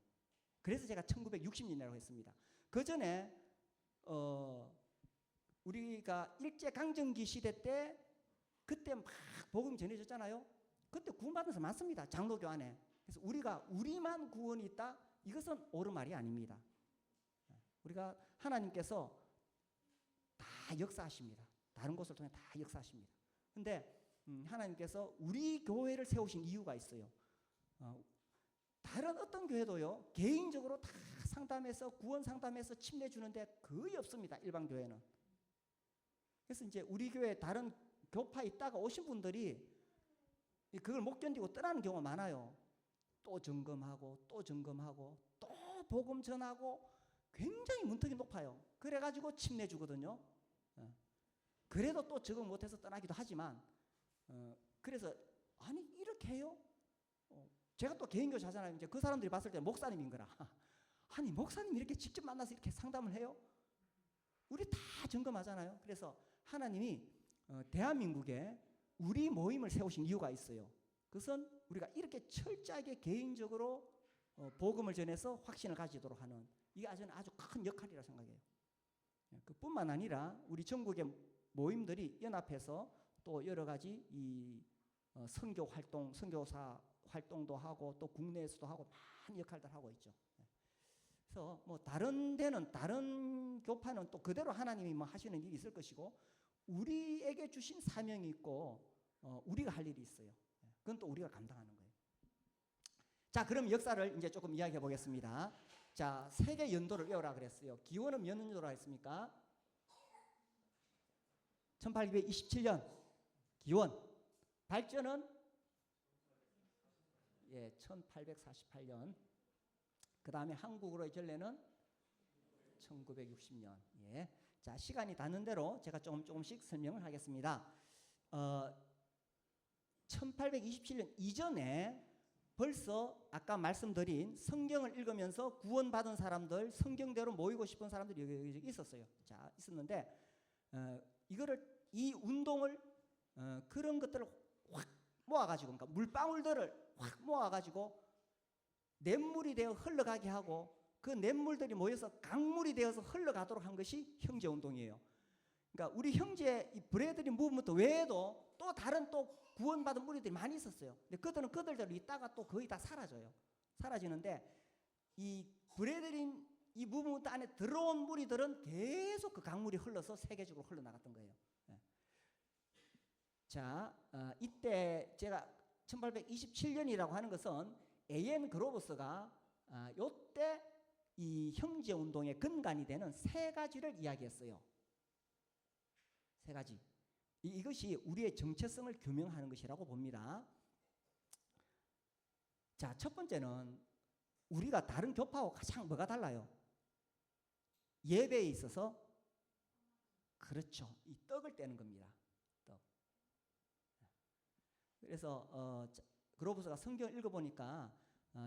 그래서 제가 1960년이라고 했습니다. 그 전에 우리가 일제강점기 시대 때 그때 막 복음이 전해졌잖아요. 그때 구원받은 사람 많습니다. 장로교 안에. 그래서 우리만 구원이 있다? 이것은 옳은 말이 아닙니다. 우리가 하나님께서 다 역사하십니다. 다른 곳을 통해 다 역사하십니다. 근데 하나님께서 우리 교회를 세우신 이유가 있어요. 다른 어떤 교회도요. 개인적으로 다 상담해서 구원 상담해서 침례 주는데 거의 없습니다. 일반 교회는. 그래서 이제 우리 교회 다른 교파에 있다가 오신 분들이 그걸 못 견디고 떠나는 경우가 많아요. 또 점검하고 또 점검하고 또 복음 전하고 굉장히 문턱이 높아요. 그래가지고 침례 주거든요. 그래도 또 적응 못해서 떠나기도 하지만 그래서 아니 이렇게 해요? 제가 또 개인교회 하잖아요. 이제 그 사람들이 봤을 때 목사님인 거라. 아니 목사님 이렇게 직접 만나서 이렇게 상담을 해요? 우리 다 점검하잖아요. 그래서 하나님이 대한민국에 우리 모임을 세우신 이유가 있어요. 그것은 우리가 이렇게 철저하게 개인적으로 복음을 전해서 확신을 가지도록 하는 이게 아주 큰 역할이라 생각해요. 그뿐만 아니라 우리 전국의 모임들이 연합해서 또 여러 가지 이 선교 활동, 선교사 활동도 하고 또 국내에서도 하고 많은 역할들 하고 있죠. 그래서 뭐 다른 데는 다른 교파는 또 그대로 하나님이 뭐 하시는 일이 있을 것이고 우리에게 주신 사명이 있고 우리가 할 일이 있어요. 그건 또 우리가 감당하는 거예요. 자, 그럼 역사를 이제 조금 이야기해 보겠습니다. 자, 세계 연도를 외우라 그랬어요. 기원은 몇 년도로 했습니까? 1827년 기원. 발전은 1848년. 그 다음에 한국으로의 전례는 1960년. 예. 자, 시간이 닿는 대로 제가 조금씩 설명을 하겠습니다. 1827년 이전에 벌써 아까 말씀드린 성경을 읽으면서 구원받은 사람들, 성경대로 모이고 싶은 사람들이 여기 있었어요. 자, 있었는데 이 운동을 그런 것들을 확 모아가지고, 그러니까 물방울들을 확 모아가지고 냇물이 되어 흘러가게 하고 그 냇물들이 모여서 강물이 되어서 흘러가도록 한 것이 형제운동이에요. 그러니까 우리 형제 이 브레드리 무브먼트 외에도 또 다른 또 구원받은 무리들이 많이 있었어요. 근데 그들은 그들대로 있다가 또 거의 다 사라져요. 사라지는데 이 브레드리 이 무브먼트 안에 들어온 무리들은 계속 그 강물이 흘러서 세계적으로 흘러나갔던 거예요. 자, 이때 제가 1827년이라고 하는 것은 A.N. 그로버스가 요때 이 형제운동의 근간이 되는 세 가지를 이야기했어요. 세 가지. 이것이 우리의 정체성을 규명하는 것이라고 봅니다. 자, 첫 번째는 우리가 다른 교파하고 가장 뭐가 달라요? 예배에 있어서 그렇죠. 이 떡을 떼는 겁니다. 떡. 그래서 그로버스가 성경을 읽어보니까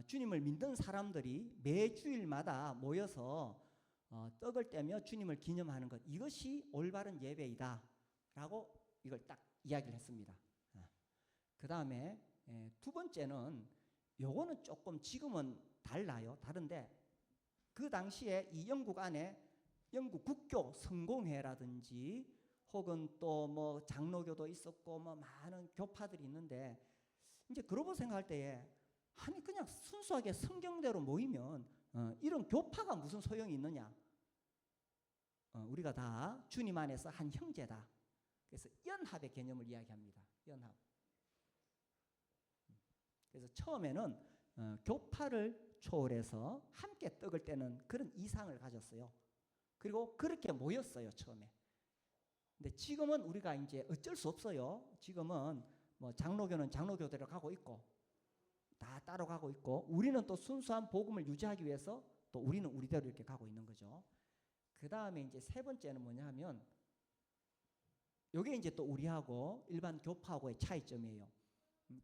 주님을 믿는 사람들이 매주일마다 모여서 떡을 떼며 주님을 기념하는 것, 이것이 올바른 예배이다 라고 이걸 딱 이야기를 했습니다. 그 다음에 두 번째는 요거는 조금 지금은 달라요. 다른데 그 당시에 이 영국 안에 영국 국교 성공회라든지 혹은 또 뭐 장로교도 있었고 뭐 많은 교파들이 있는데 이제 그러고 생각할 때에 아니 그냥 순수하게 성경대로 모이면 이런 교파가 무슨 소용이 있느냐. 우리가 다 주님 안에서 한 형제다. 그래서 연합의 개념을 이야기합니다. 연합. 그래서 처음에는 교파를 초월해서 함께 떡을 떼는 그런 이상을 가졌어요. 그리고 그렇게 모였어요, 처음에. 근데 지금은 우리가 이제 어쩔 수 없어요. 지금은 뭐 장로교는 장로교대로 가고 있고 다 따로 가고 있고 우리는 또 순수한 복음을 유지하기 위해서 또 우리는 우리대로 이렇게 가고 있는 거죠. 그 다음에 이제 세 번째는 뭐냐 하면 요게 이제 또 우리하고 일반 교파하고의 차이점이에요.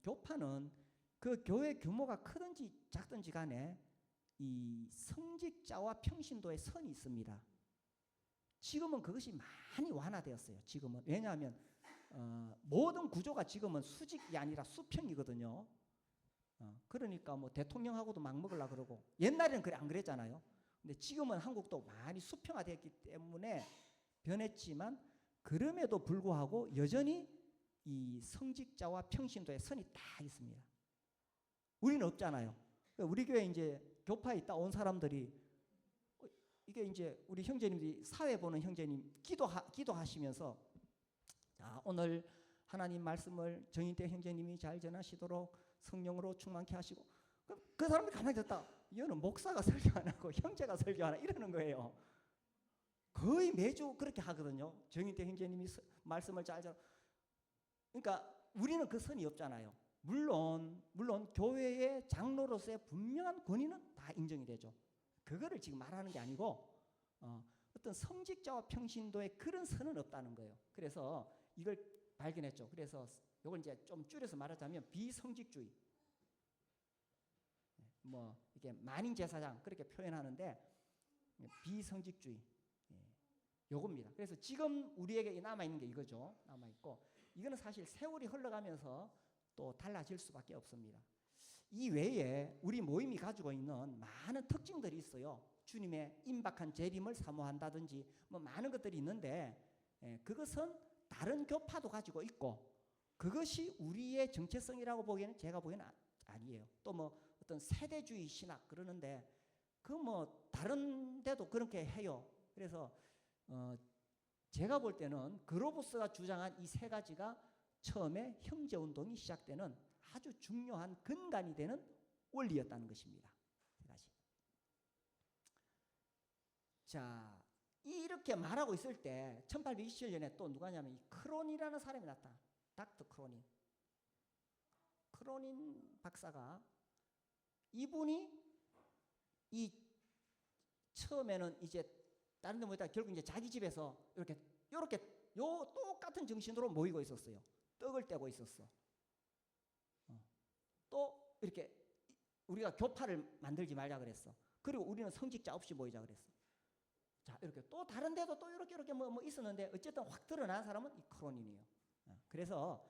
교파는 그 교회 규모가 크든지 작든지 간에 이 성직자와 평신도의 선이 있습니다. 지금은 그것이 많이 완화되었어요. 지금은. 왜냐하면 모든 구조가 지금은 수직이 아니라 수평이거든요. 그러니까 뭐 대통령하고도 막 먹으려고 그러고 옛날에는 그래 안 그랬잖아요. 근데 지금은 한국도 많이 수평화되었기 때문에 변했지만 그럼에도 불구하고 여전히 이 성직자와 평신도의 선이 딱 있습니다. 우리는 없잖아요. 우리 교회 이제 교파에 있다 온 사람들이 이게 이제 우리 형제님들이 사회 보는 형제님 기도하시면서 자, 오늘 하나님 말씀을 정인태 형제님이 잘 전하시도록 성령으로 충만케 하시고 그 사람들이 가만히 듣다 이거는 목사가 설교 안 하고 형제가 설교 하나 이러는 거예요. 거의 매주 그렇게 하거든요. 정인태 형제님이 말씀을 잘 전하. 그러니까 우리는 그 선이 없잖아요. 물론 교회의 장로로서의 분명한 권위는 다 인정이 되죠. 그거를 지금 말하는 게 아니고 어떤 성직자와 평신도의 그런 선은 없다는 거예요. 그래서 이걸 발견했죠. 그래서 이걸 이제 좀 줄여서 말하자면 비성직주의. 뭐 이게 만인 제사장 그렇게 표현하는데 비성직주의. 요겁니다. 그래서 지금 우리에게 남아 있는 게 이거죠. 남아 있고 이거는 사실 세월이 흘러가면서 또 달라질 수밖에 없습니다. 이 외에 우리 모임이 가지고 있는 많은 특징들이 있어요. 주님의 임박한 재림을 사모한다든지 뭐 많은 것들이 있는데 그것은 다른 교파도 가지고 있고 그것이 우리의 정체성이라고 보기에는 제가 보기에는 아니에요. 또 뭐 어떤 세대주의 신학 그러는데 그 뭐 다른 데도 그렇게 해요. 그래서 제가 볼 때는 그로버스가 주장한 이 세 가지가 처음에 형제운동이 시작되는 아주 중요한 근간이 되는 원리였다는 것입니다. 세 가지. 자, 이렇게 말하고 있을 때 1827년에 또 누가냐면 이 크로닌이라는 사람이 나타나. 닥터 크로닌. 크로닌 박사가 이분이 이 처음에는 이제 다른 데 모이다 결국 이제 자기 집에서 이렇게 요 똑같은 정신으로 모이고 있었어요. 떡을 떼고 있었어. 또 이렇게 우리가 교파를 만들지 말자 그랬어. 그리고 우리는 성직자 없이 모이자 그랬어. 자, 이렇게 또 다른 데도 또 이렇게 뭐 있었는데 어쨌든 확 드러난 사람은 이 크로닌이에요. 그래서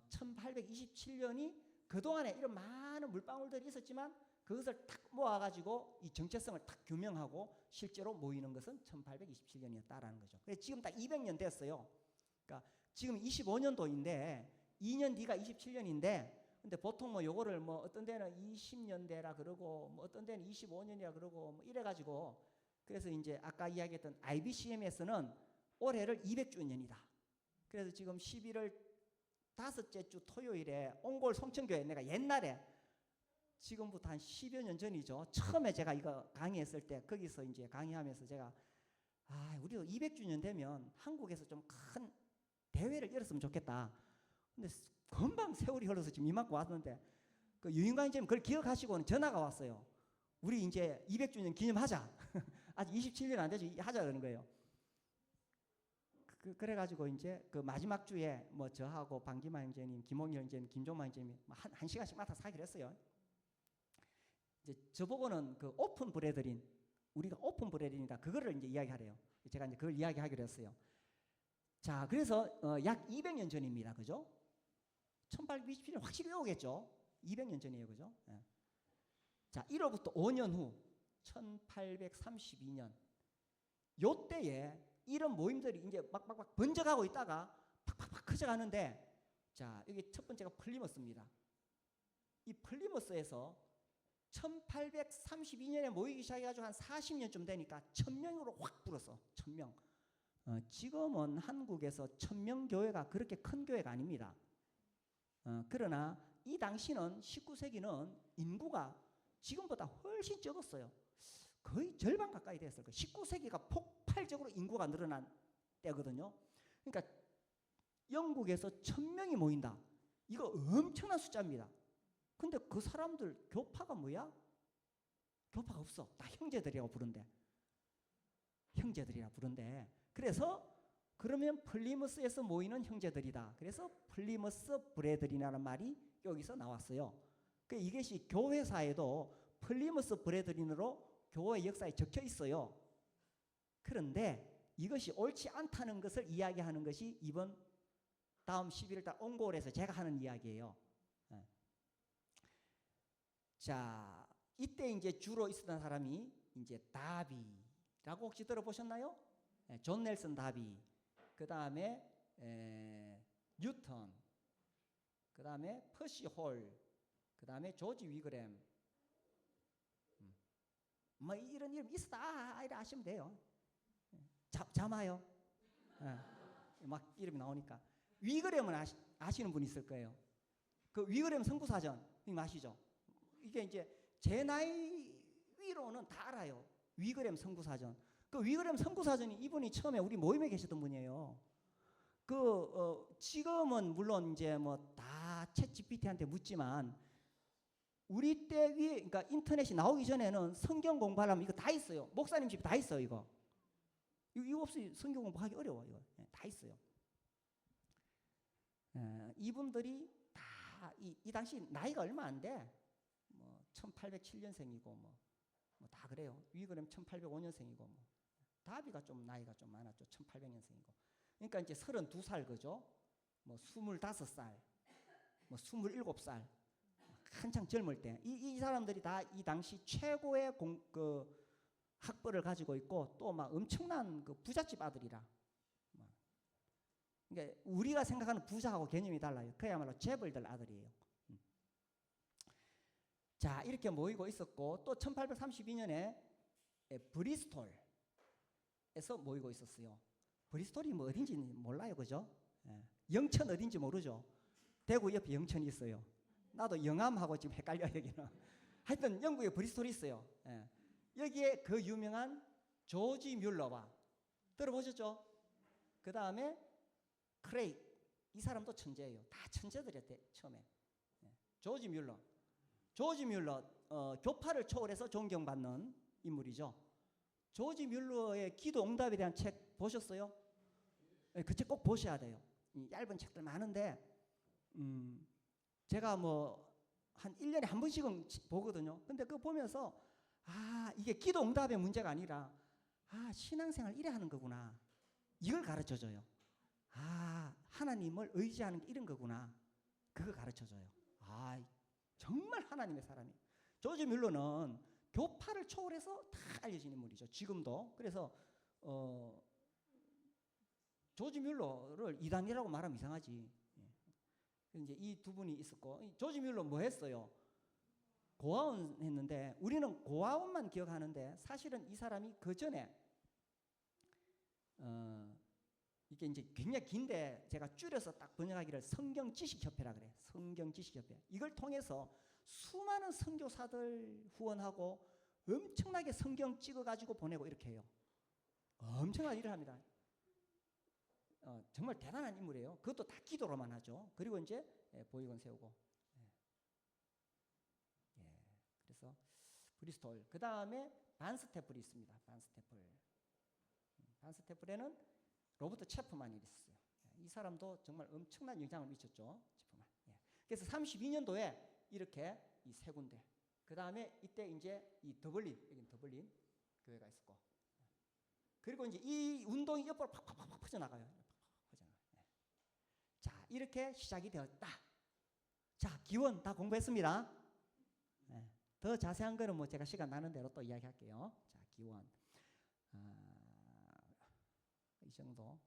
1827년이 그동안에 이런 많은 물방울들이 있었지만 그것을 탁 모아가지고 이 정체성을 탁 규명하고 실제로 모이는 것은 1827년이었다라는 거죠. 그래서 지금 딱 200년 됐어요. 그러니까 지금 25년도인데 2년 뒤가 27년인데 근데 보통 뭐 요거를 뭐 어떤 데는 20년대라 그러고 뭐 어떤 데는 25년이라 그러고 뭐 이래가지고 그래서 이제 아까 이야기했던 IBCM에서는 올해를 200주년이다. 그래서 지금 11월 다섯째 주 토요일에 옹골 송천교회 내가 옛날에 지금부터 한 10여 년 전이죠. 처음에 제가 이거 강의했을 때 거기서 이제 강의하면서 제가 우리도 200주년 되면 한국에서 좀 큰 대회를 열었으면 좋겠다. 근데 금방 세월이 흘러서 지금 이만큼 왔는데 그 유인관님 그걸 기억하시고는 전화가 왔어요. 우리 이제 200주년 기념하자. 아직 27년 안 되죠. 하자 그러는 거예요. 그래가지고 이제 그 마지막 주에 뭐 저하고 방기만 형제님, 김홍일 형제님, 김종만 형제님 한 시간씩 맡아서 하기로 했어요. 이제 저보고는 그 오픈 브레드린 우리가 오픈 브레드린이다 그거를 이제 이야기하래요. 제가 이제 그걸 이야기하기로 했어요. 자, 그래서 약 200년 전입니다, 그죠? 1827년 확실히 오겠죠. 200년 전이에요, 그죠? 예. 자, 1호부터 5년 후 1832년 요때에 이런 모임들이 이제 막 번져가고 있다가 팍팍팍 커져가는데 자, 여기 첫 번째가 플리머스입니다. 이 플리머스에서 1832년에 모이기 시작해가지고 한 40년쯤 되니까 1000명으로 확 불었어. 1000명. 지금은 한국에서 1000명 교회가 그렇게 큰 교회가 아닙니다. 그러나 이 당시는 19세기는 인구가 지금보다 훨씬 적었어요. 거의 절반 가까이 됐을 거예요. 19세기가 폭발적으로 인구가 늘어난 때거든요. 그러니까 영국에서 1000명이 모인다. 이거 엄청난 숫자입니다. 근데 그 사람들 교파가 뭐야? 교파가 없어. 다 형제들이라고 부른대. 형제들이라 부른대. 그래서 그러면 플리머스에서 모이는 형제들이다. 그래서 플리머스 브레드린이라는 말이 여기서 나왔어요. 이것이 교회사에도 플리머스 브레드린으로 교회 역사에 적혀 있어요. 그런데 이것이 옳지 않다는 것을 이야기하는 것이 이번 다음 11월달 옹골에서 제가 하는 이야기예요. 자, 이때 이제 주로 있었던 사람이 이제 다비라고 혹시 들어보셨나요? 존 넬슨 다비. 그 다음에 뉴턴. 그 다음에 퍼시 홀. 그 다음에 조지 위그램. 뭐 이런 이름 있었다 이래 아시면 돼요. 자마요. 막 이름이 나오니까. 위그램은 아시는 분 있을 거예요. 그 위그램 선구사전 이거 아시죠? 이게 이제 제 나이 위로는 다 알아요. 위그램 선구사전. 그 위그램 선구사전이 이분이 처음에 우리 모임에 계셨던 분이에요. 지금은 물론 이제 뭐 다 챗 GPT한테 묻지만 우리 때 위에 그러니까 인터넷이 나오기 전에는 성경 공부하려면 이거 다 있어요. 목사님 집 다 있어요, 이거. 이거 없이 성경 공부하기 어려워, 이거. 다 있어요. 이분들이 다 이 당시 나이가 얼마 안 돼. 뭐 1807년생이고 뭐 다 그래요. 위그램 1805년생이고 뭐 다비가 좀 나이가 좀 많았죠. 1800년생이고. 그러니까 이제 32살 그죠? 뭐 25살, 뭐 27살. 한창 젊을 때 이 사람들이 다 이 당시 최고의 학벌을 가지고 있고 또 막 엄청난 그 부잣집 아들이라. 그러니까 우리가 생각하는 부자하고 개념이 달라요. 그야말로 재벌들 아들이에요. 자, 이렇게 모이고 있었고 또 1832년에 브리스톨에서 모이고 있었어요. 브리스톨이 뭐 어딘지 몰라요, 그죠? 영천 어딘지 모르죠. 대구 옆에 영천이 있어요. 나도 영암하고 지금 헷갈려요, 여기는. 하여튼 영국에 브리스톨이 있어요. 예. 여기에 그 유명한 조지 뮬러와 들어보셨죠? 그 다음에 크레이, 이 사람도 천재예요. 다 천재들이었대 처음에. 예. 조지 뮬러 교파를 초월해서 존경받는 인물이죠. 조지 뮬러의 기도 응답에 대한 책 보셨어요? 예, 그 책 꼭 보셔야 돼요. 얇은 책들 많은데 제가 뭐 한 1년에 한 번씩은 보거든요. 근데 그거 보면서 이게 기도 응답의 문제가 아니라 신앙생활 이래 하는 거구나. 이걸 가르쳐줘요. 하나님을 의지하는 게 이런 거구나. 그거 가르쳐줘요. 정말 하나님의 사람이에요. 조지 뮬러는 교파를 초월해서 다 알려진 인물이죠. 지금도. 그래서 조지 뮬러를 이단이라고 말하면 이상하지. 이제 이 두 분이 있었고, 조지 뮬러 뭐 했어요? 고아원 했는데 우리는 고아원만 기억하는데 사실은 이 사람이 그 전에 이게 이제 굉장히 긴데 제가 줄여서 딱 번역하기를 성경지식협회라 그래. 성경지식협회. 이걸 통해서 수많은 선교사들 후원하고 엄청나게 성경 찍어가지고 보내고 이렇게 해요. 엄청난 일을 합니다. 정말 대단한 인물이에요. 그것도 다 기도로만 하죠. 그리고 이제 보육원 세우고. 그래서 브리스톨. 그 다음에 반스테플이 있습니다. 반스테플에는 로버트 체프만이 있었어요. 이 사람도 정말 엄청난 영향을 미쳤죠. 체프만. 그래서 32년도에 이렇게 이 세 군데. 그 다음에 이때 이제 이 여긴 더블린 교회가 있었고. 그리고 이제 이 운동이 옆으로 팍팍팍 퍼져나가요. 자, 이렇게 시작이 되었다. 자, 기원 다 공부했습니다. 더 자세한 거는 뭐 제가 시간 나는 대로 또 이야기할게요. 자, 기원. 이 정도.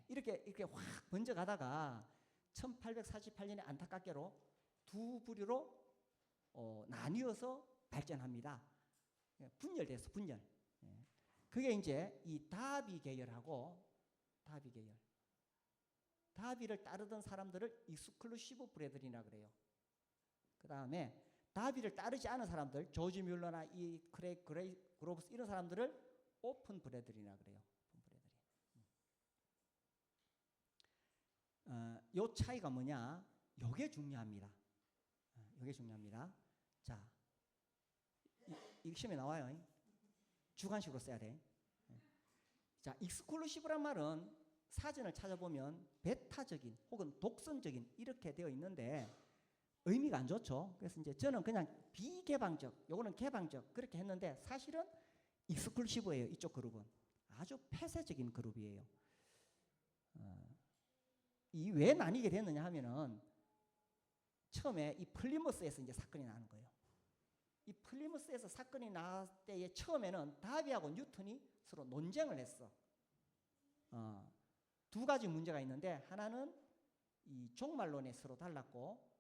이렇게 확 번져가다가 1848년에 안타깝게로 두 부류로 나뉘어서 발전합니다. 분열돼서 분열. 그게 이제 이 다비 계열하고 다비를 따르던 사람들을 익스클루시브 브레들이라 그래요. 그 다음에 다비를 따르지 않은 사람들, 조지 뮬러나 이 그레이 그로브스 이런 사람들을 오픈 브레들이라 그래요. 요 차이가 뭐냐? 요게 중요합니다. 자, 이 시험에 나와요. 주관식으로 써야 돼. 자, 익스클루시브란 말은 사전을 찾아보면 배타적인 혹은 독선적인 이렇게 되어 있는데 의미가 안 좋죠. 그래서 이제 저는 그냥 비개방적, 요거는 개방적 그렇게 했는데 사실은 익스클루시브예요. 이쪽 그룹은 아주 폐쇄적인 그룹이에요. 이 왜 나뉘게 됐느냐 하면은 처음에 이 플리머스에서 이제 사건이 나는 거예요. 이 플리머스에서 사건이 나왔을 때에 처음에는 다비하고 뉴턴이 서로 논쟁을 했어. 두 가지 문제가 있는데 하나는 이 종말론에 서로 달랐고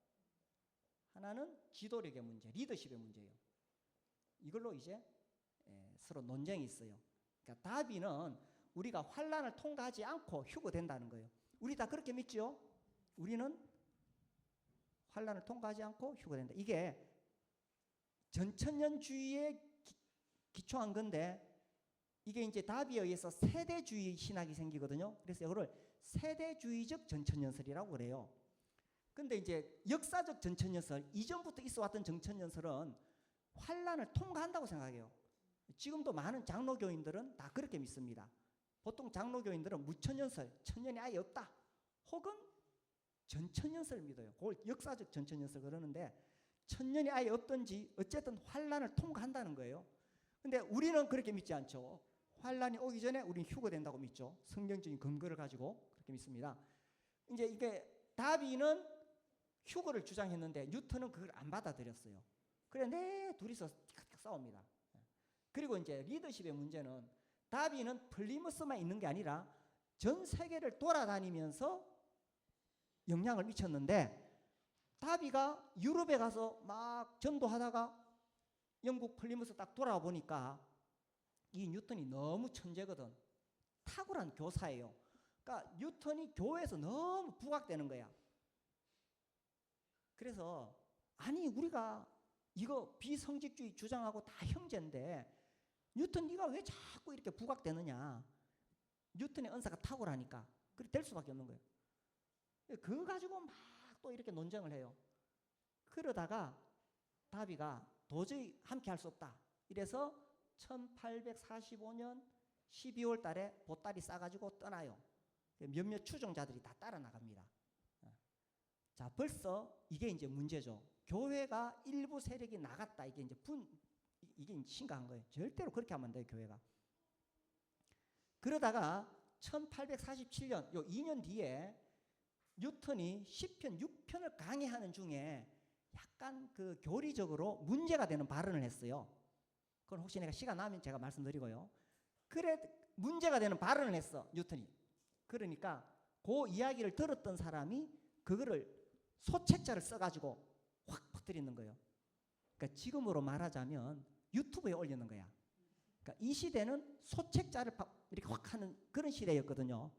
하나는 지도력의 문제, 리더십의 문제예요. 이걸로 이제 서로 논쟁이 있어요. 그러니까 다비는 우리가 환란을 통과하지 않고 휴거된다는 거예요. 우리 다 그렇게 믿죠? 우리는 환란을 통과하지 않고 휴거된다. 이게 전천년주의에 기초한 건데 이게 이제 다비에 의해서 세대주의 신학이 생기거든요. 그래서 이거를 세대주의적 전천년설이라고 그래요. 근데 이제 역사적 전천년설, 이전부터 있어왔던 전천년설은 환란을 통과한다고 생각해요. 지금도 많은 장로교인들은 다 그렇게 믿습니다. 보통 장로교인들은 무천년설, 천년이 아예 없다. 혹은 전천년설을 믿어요. 그걸 역사적 전천년설 그러는데 천년이 아예 없든지 어쨌든 환란을 통과한다는 거예요. 근데 우리는 그렇게 믿지 않죠. 환란이 오기 전에 우리는 휴거된다고 믿죠. 성경적인 근거를 가지고 그렇게 믿습니다. 이제 이게 다비는 휴거를 주장했는데 뉴턴은 그걸 안 받아들였어요. 그래 둘이서 싸웁니다. 그리고 이제 리더십의 문제는 다비는 플리머스만 있는 게 아니라 전 세계를 돌아다니면서 영향을 미쳤는데 다비가 유럽에 가서 막 전도하다가 영국 플리머스 딱 돌아와 보니까 이 뉴턴이 너무 천재거든. 탁월한 교사예요. 그러니까 뉴턴이 교회에서 너무 부각되는 거야. 그래서 아니 우리가 이거 비성직주의 주장하고 다 형제인데 뉴턴 네가 왜 자꾸 이렇게 부각되느냐. 뉴턴의 은사가 탁월하니까 그렇게 될 수밖에 없는 거예요. 그거 가지고 막 또 이렇게 논쟁을 해요. 그러다가 다비가 도저히 함께 할 수 없다. 이래서 1845년 12월 달에 보따리 싸가지고 떠나요. 몇몇 추종자들이 다 따라 나갑니다. 자, 벌써 이게 이제 문제죠. 교회가 일부 세력이 나갔다. 이게 이제 이게 심각한 거예요. 절대로 그렇게 하면 안 돼요, 교회가. 그러다가 1847년 요 2년 뒤에 뉴턴이 시편 6편을 강의하는 중에 약간 그 교리적으로 문제가 되는 발언을 했어요. 그건 혹시 내가 시간 나면 제가 말씀드리고요. 그래 문제가 되는 발언을 했어, 뉴턴이. 그러니까 그 이야기를 들었던 사람이 그거를 소책자를 써가지고 확 퍼뜨리는 거예요. 그러니까 지금으로 말하자면 유튜브에 올리는 거야. 그러니까 이 시대는 소책자를 이렇게 확 하는 그런 시대였거든요.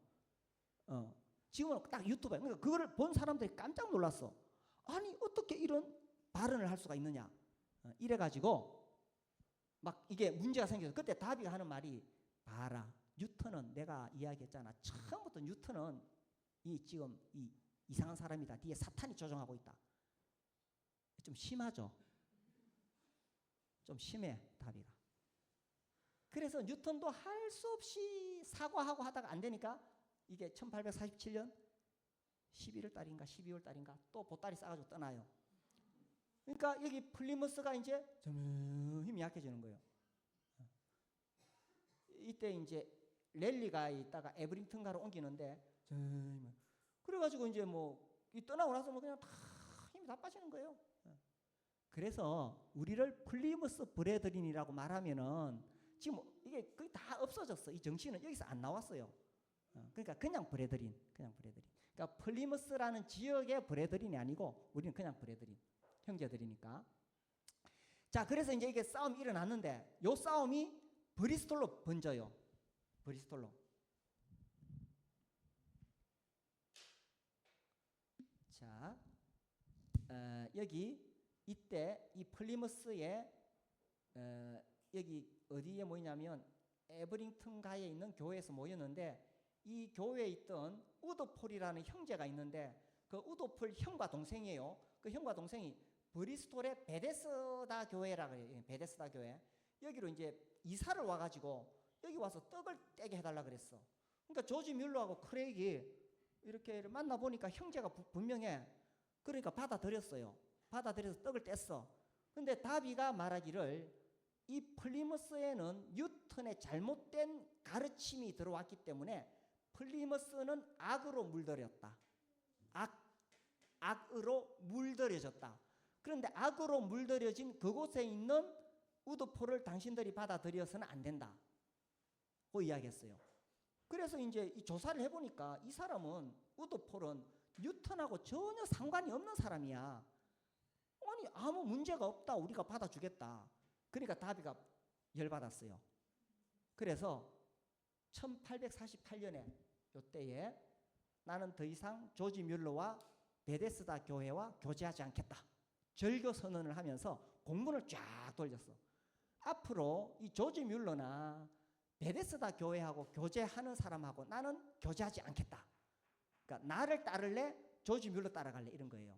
지금은 딱 유튜브에. 그러니까 그거를 본 사람들이 깜짝 놀랐어. 아니 어떻게 이런 발언을 할 수가 있느냐. 이래가지고 막 이게 문제가 생겨서 그때 다비가 하는 말이 봐라. 뉴턴은 내가 이야기했잖아. 처음부터 뉴턴은 지금 이상한 사람이다. 뒤에 사탄이 조종하고 있다. 좀 심하죠. 좀 심해 다비가. 그래서 뉴턴도 할 수 없이 사과하고 하다가 안 되니까 이게 1847년 11월 달인가 12월 달인가 또 보따리 싸가지고 떠나요. 그러니까 여기 플리머스가 이제 점 힘이 약해지는 거예요. 이때 이제 랠리가 있다가 에버링턴가로 옮기는데 그래가지고 이제 뭐 떠나고 나서 뭐 그냥 다 힘이 다 빠지는 거예요. 그래서 우리를 플리머스 브레드린이라고 말하면은 지금 이게 거의 다 없어졌어. 이 정신은 여기서 안 나왔어요. 그러니까 그냥 브레드린. 그러니까 플리머스라는 지역의 브레드린이 아니고 우리는 그냥 브레드린 형제들이니까. 자, 그래서 이제 이게 싸움이 일어났는데 요 싸움이 브리스톨로 번져요. 브리스톨로. 자, 여기 이때 이 플리머스에 여기 어디에 모이냐면 에버링턴가에 있는 교회에서 모였는데 이 교회에 있던 우드폴이라는 형제가 있는데 그 우드폴 형과 동생이에요. 그 형과 동생이 브리스톨의 베데스다 교회라고 해요. 베데스다 교회. 여기로 이제 이사를 와가지고 여기 와서 떡을 떼게 해달라 그랬어. 그러니까 조지 뮬러하고 크레이기 이렇게 만나보니까 형제가 분명해. 그러니까 받아들였어요. 받아들여서 떡을 뗐어. 근데 다비가 말하기를 이 플리머스에는 뉴턴의 잘못된 가르침이 들어왔기 때문에 플리머스는 악으로 물들였다. 악으로 물들여졌다. 그런데 악으로 물들여진 그곳에 있는 우드폴을 당신들이 받아들여서는 안 된다. 고 이야기했어요. 그래서 이제 이 조사를 해보니까 이 사람은 우드폴은 뉴턴하고 전혀 상관이 없는 사람이야. 아니 아무 문제가 없다. 우리가 받아주겠다. 그러니까 다비가 열받았어요. 그래서 1848년에 요때에 나는 더 이상 조지 뮬러와 베데스다 교회와 교제하지 않겠다. 절교 선언을 하면서 공문을 쫙 돌렸어. 앞으로 이 조지 뮬러나 베데스다 교회하고 교제하는 사람하고 나는 교제하지 않겠다. 그러니까 나를 따를래? 조지 뮬러 따라갈래? 이런 거예요.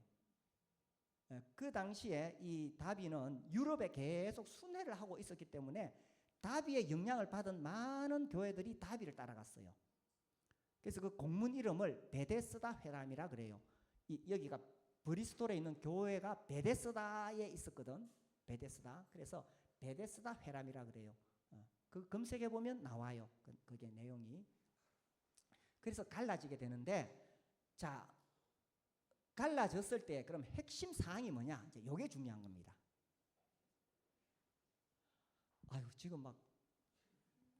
그 당시에 이 다비는 유럽에 계속 순회를 하고 있었기 때문에 다비의 영향을 받은 많은 교회들이 다비를 따라갔어요. 그래서 그 공문 이름을 베데스다 회람이라 그래요. 여기가 브리스톨에 있는 교회가 베데스다에 있었거든. 베데스다. 그래서 베데스다 회람이라 그래요. 그 검색해 보면 나와요. 그게 내용이. 그래서 갈라지게 되는데, 자, 갈라졌을 때 그럼 핵심 사항이 뭐냐? 이제 요게 중요한 겁니다. 아유, 지금 막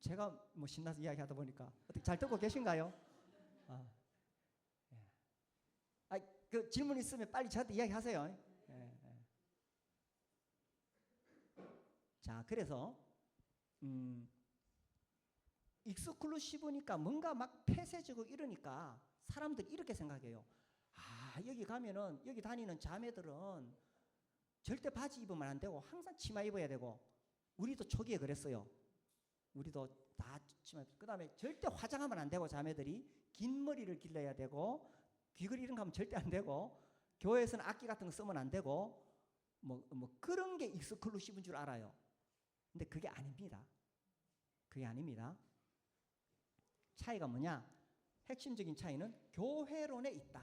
제가 뭐 신나서 이야기하다 보니까 어떻게 잘 듣고 계신가요? 그 질문 있으면 빨리 저한테 이야기하세요. 자, 그래서 익스클루시브니까 뭔가 막 폐쇄적이고 이러니까 사람들이 이렇게 생각해요. 아, 여기 가면은 여기 다니는 자매들은 절대 바지 입으면 안 되고 항상 치마 입어야 되고, 우리도 초기에 그랬어요. 우리도 다 치마. 그다음에 절대 화장하면 안 되고, 자매들이 긴 머리를 길러야 되고, 귀걸이 이런 거 하면 절대 안 되고, 교회에서는 악기 같은 거 쓰면 안 되고, 뭐 그런 게 익스클루시브인 줄 알아요. 근데 그게 아닙니다. 그게 아닙니다. 차이가 뭐냐? 핵심적인 차이는 교회론에 있다.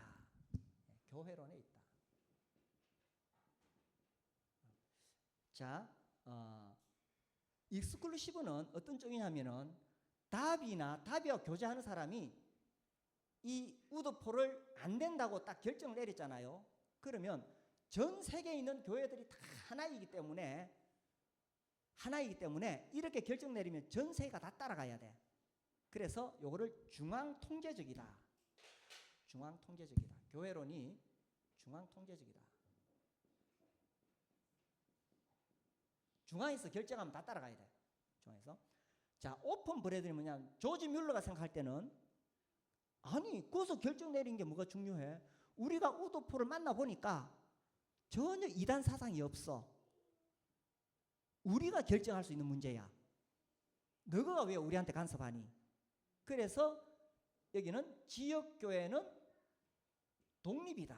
교회론에 있다. 자, 익스클루시브는 어떤 쪽이냐면은 다비와 교제하는 사람이 이 우드폴을 안 된다고 딱 결정을 내렸잖아요. 그러면 전 세계에 있는 교회들이 다 하나이기 때문에 이렇게 결정 내리면 전 세계가 다 따라가야 돼. 그래서 요거를 중앙 통제적이다. 중앙 통제적이다. 교회론이 중앙 통제적이다. 중앙에서 결정하면 다 따라가야 돼. 중앙에서. 자, 오픈 브레드는 뭐냐? 조지 뮬러가 생각할 때는, 아니, 거기서 결정 내린 게 뭐가 중요해? 우리가 우도포를 만나보니까 전혀 이단 사상이 없어. 우리가 결정할 수 있는 문제야. 너가 왜 우리한테 간섭하니? 그래서 여기는 지역교회는 독립이다.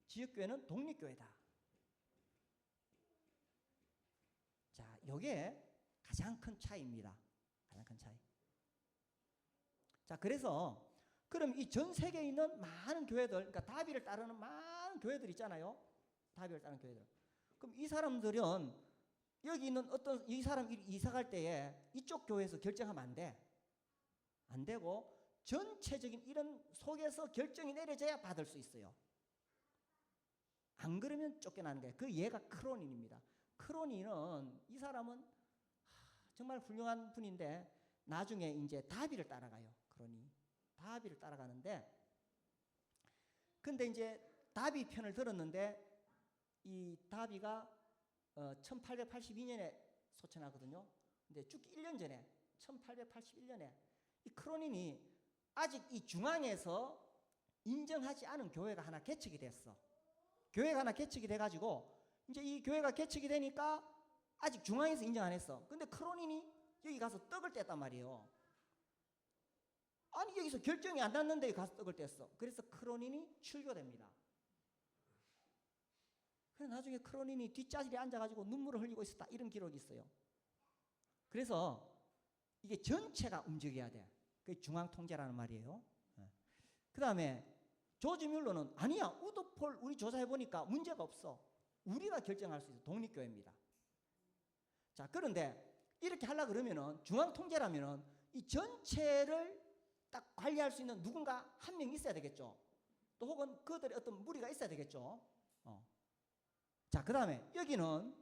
지역교회는 독립교회다. 자, 이게 가장 큰 차이입니다. 가장 큰 차이. 자, 그래서 그럼 이 전 세계에 있는 많은 교회들, 그러니까 다비를 따르는 많은 교회들 있잖아요. 다비를 따르는 교회들. 그럼 이 사람들은 여기 있는 어떤 이 사람 이사 갈 때에 이쪽 교회에서 결정하면 안 돼. 안 되고 전체적인 이런 속에서 결정이 내려져야 받을 수 있어요. 안 그러면 쫓겨나는 거예요. 그 얘가 크로닌입니다. 크로닌은 이 사람은 정말 훌륭한 분인데 나중에 이제 다비를 따라가요. 크로닌. 다비를 따라가는데, 근데 이제 다비 편을 들었는데 이 다비가 1882년에 소천하거든요. 근데 죽기 1년 전에 1881년에 이 크로닌이 아직 이 중앙에서 인정하지 않은 교회가 하나 개척이 됐어. 교회가 하나 개척이 돼가지고 이제 이 교회가 개척이 되니까 아직 중앙에서 인정 안 했어. 근데 크로닌이 여기 가서 떡을 뗐단 말이에요. 아니, 여기서 결정이 안 났는데 가서 떡을 뗐어. 그래서 크로닌이 출교됩니다. 그래서 나중에 크로닌이 뒷자리에 앉아가지고 눈물을 흘리고 있었다, 이런 기록이 있어요. 그래서 이게 전체가 움직여야 돼. 그게 중앙 통제라는 말이에요. 그 다음에 조지 뮬러는 아니야, 우드폴 우리 조사해보니까 문제가 없어. 우리가 결정할 수 있어. 독립교회입니다. 자, 그런데 이렇게 하려고 그러면은 중앙 통제라면은 이 전체를 딱 관리할 수 있는 누군가 한 명 있어야 되겠죠. 또 혹은 그들의 어떤 무리가 있어야 되겠죠. 자, 그 다음에 여기는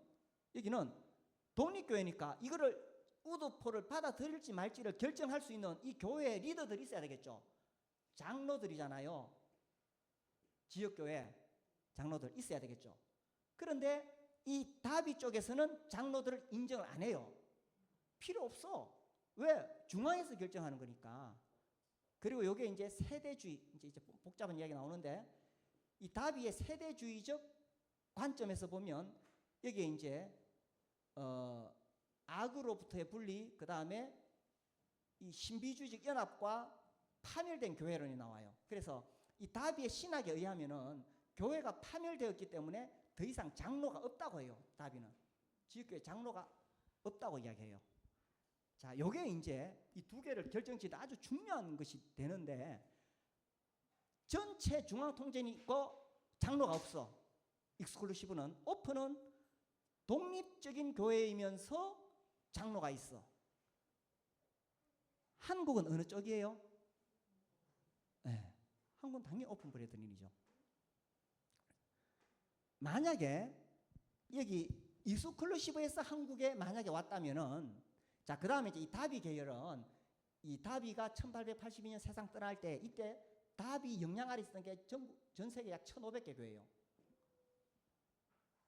독립교회니까 이거를 우드폴을 받아들일지 말지를 결정할 수 있는 이 교회의 리더들이 있어야 되겠죠. 장로들이잖아요. 지역교회 장로들 있어야 되겠죠. 그런데 이 다비 쪽에서는 장로들을 인정을 안 해요. 필요 없어. 왜? 중앙에서 결정하는 거니까. 그리고 이게 이제 세대주의, 이제 복잡한 이야기 나오는데, 이 다비의 세대주의적 관점에서 보면 여기에 이제 악으로부터의 분리, 그 다음에 이 신비주의적 연합과 파멸된 교회론이 나와요. 그래서 이 다비의 신학에 의하면은 교회가 파멸되었기 때문에 더 이상 장로가 없다고 해요. 다비는 지역교회 장로가 없다고 이야기해요. 자, 요게 이제 이 두 개를 결정짓는 아주 중요한 것이 되는데, 전체 중앙 통제는 있고 장로가 없어. 익스클루시브는, 오픈은 독립적인 교회이면서 장로가 있어. 한국은 어느 쪽이에요? 네, 한국은 당연히 오픈 브레드린이죠. 만약에 여기 익스클루시브에서 한국에 만약에 왔다면은, 자, 그 다음에 이제 이 다비 계열은, 이 다비가 1882년 세상 떠날 때, 이때 다비 영향 아래 있었던 게 전 세계 약 1500개 교회예요.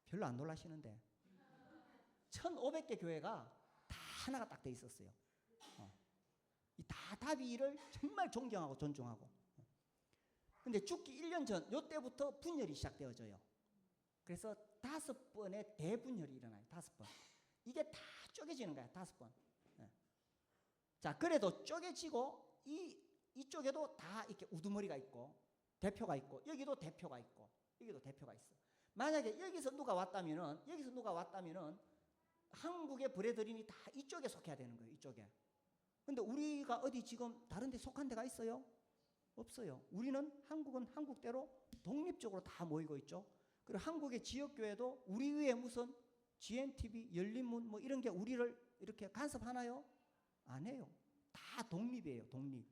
별로 안 놀라시는데 1500개 교회가 다 하나가 딱 돼 있었어요. 이 다 다비를 정말 존경하고 존중하고. 근데 죽기 1년 전, 요때부터 분열이 시작되어져요. 그래서 5번의 대분열이 일어나요. 5번. 이게 다 쪼개지는 거야. 5번. 예. 자, 그래도 쪼개지고 이쪽에도 다 이렇게 우두머리가 있고 대표가 있고 여기도 대표가 있고 여기도 대표가 있어. 만약에 여기서 누가 왔다면은 한국의 브레드린이 다 이쪽에 속해야 되는 거예요. 이쪽에. 근데 우리가 어디 지금 다른 데 속한 데가 있어요? 없어요. 우리는 한국은 한국대로 독립적으로 다 모이고 있죠. 그리고 한국의 지역교회도 우리 위에 무슨 GNTV, 열린문 뭐 이런 게 우리를 이렇게 간섭하나요? 안 해요. 다 독립이에요. 독립.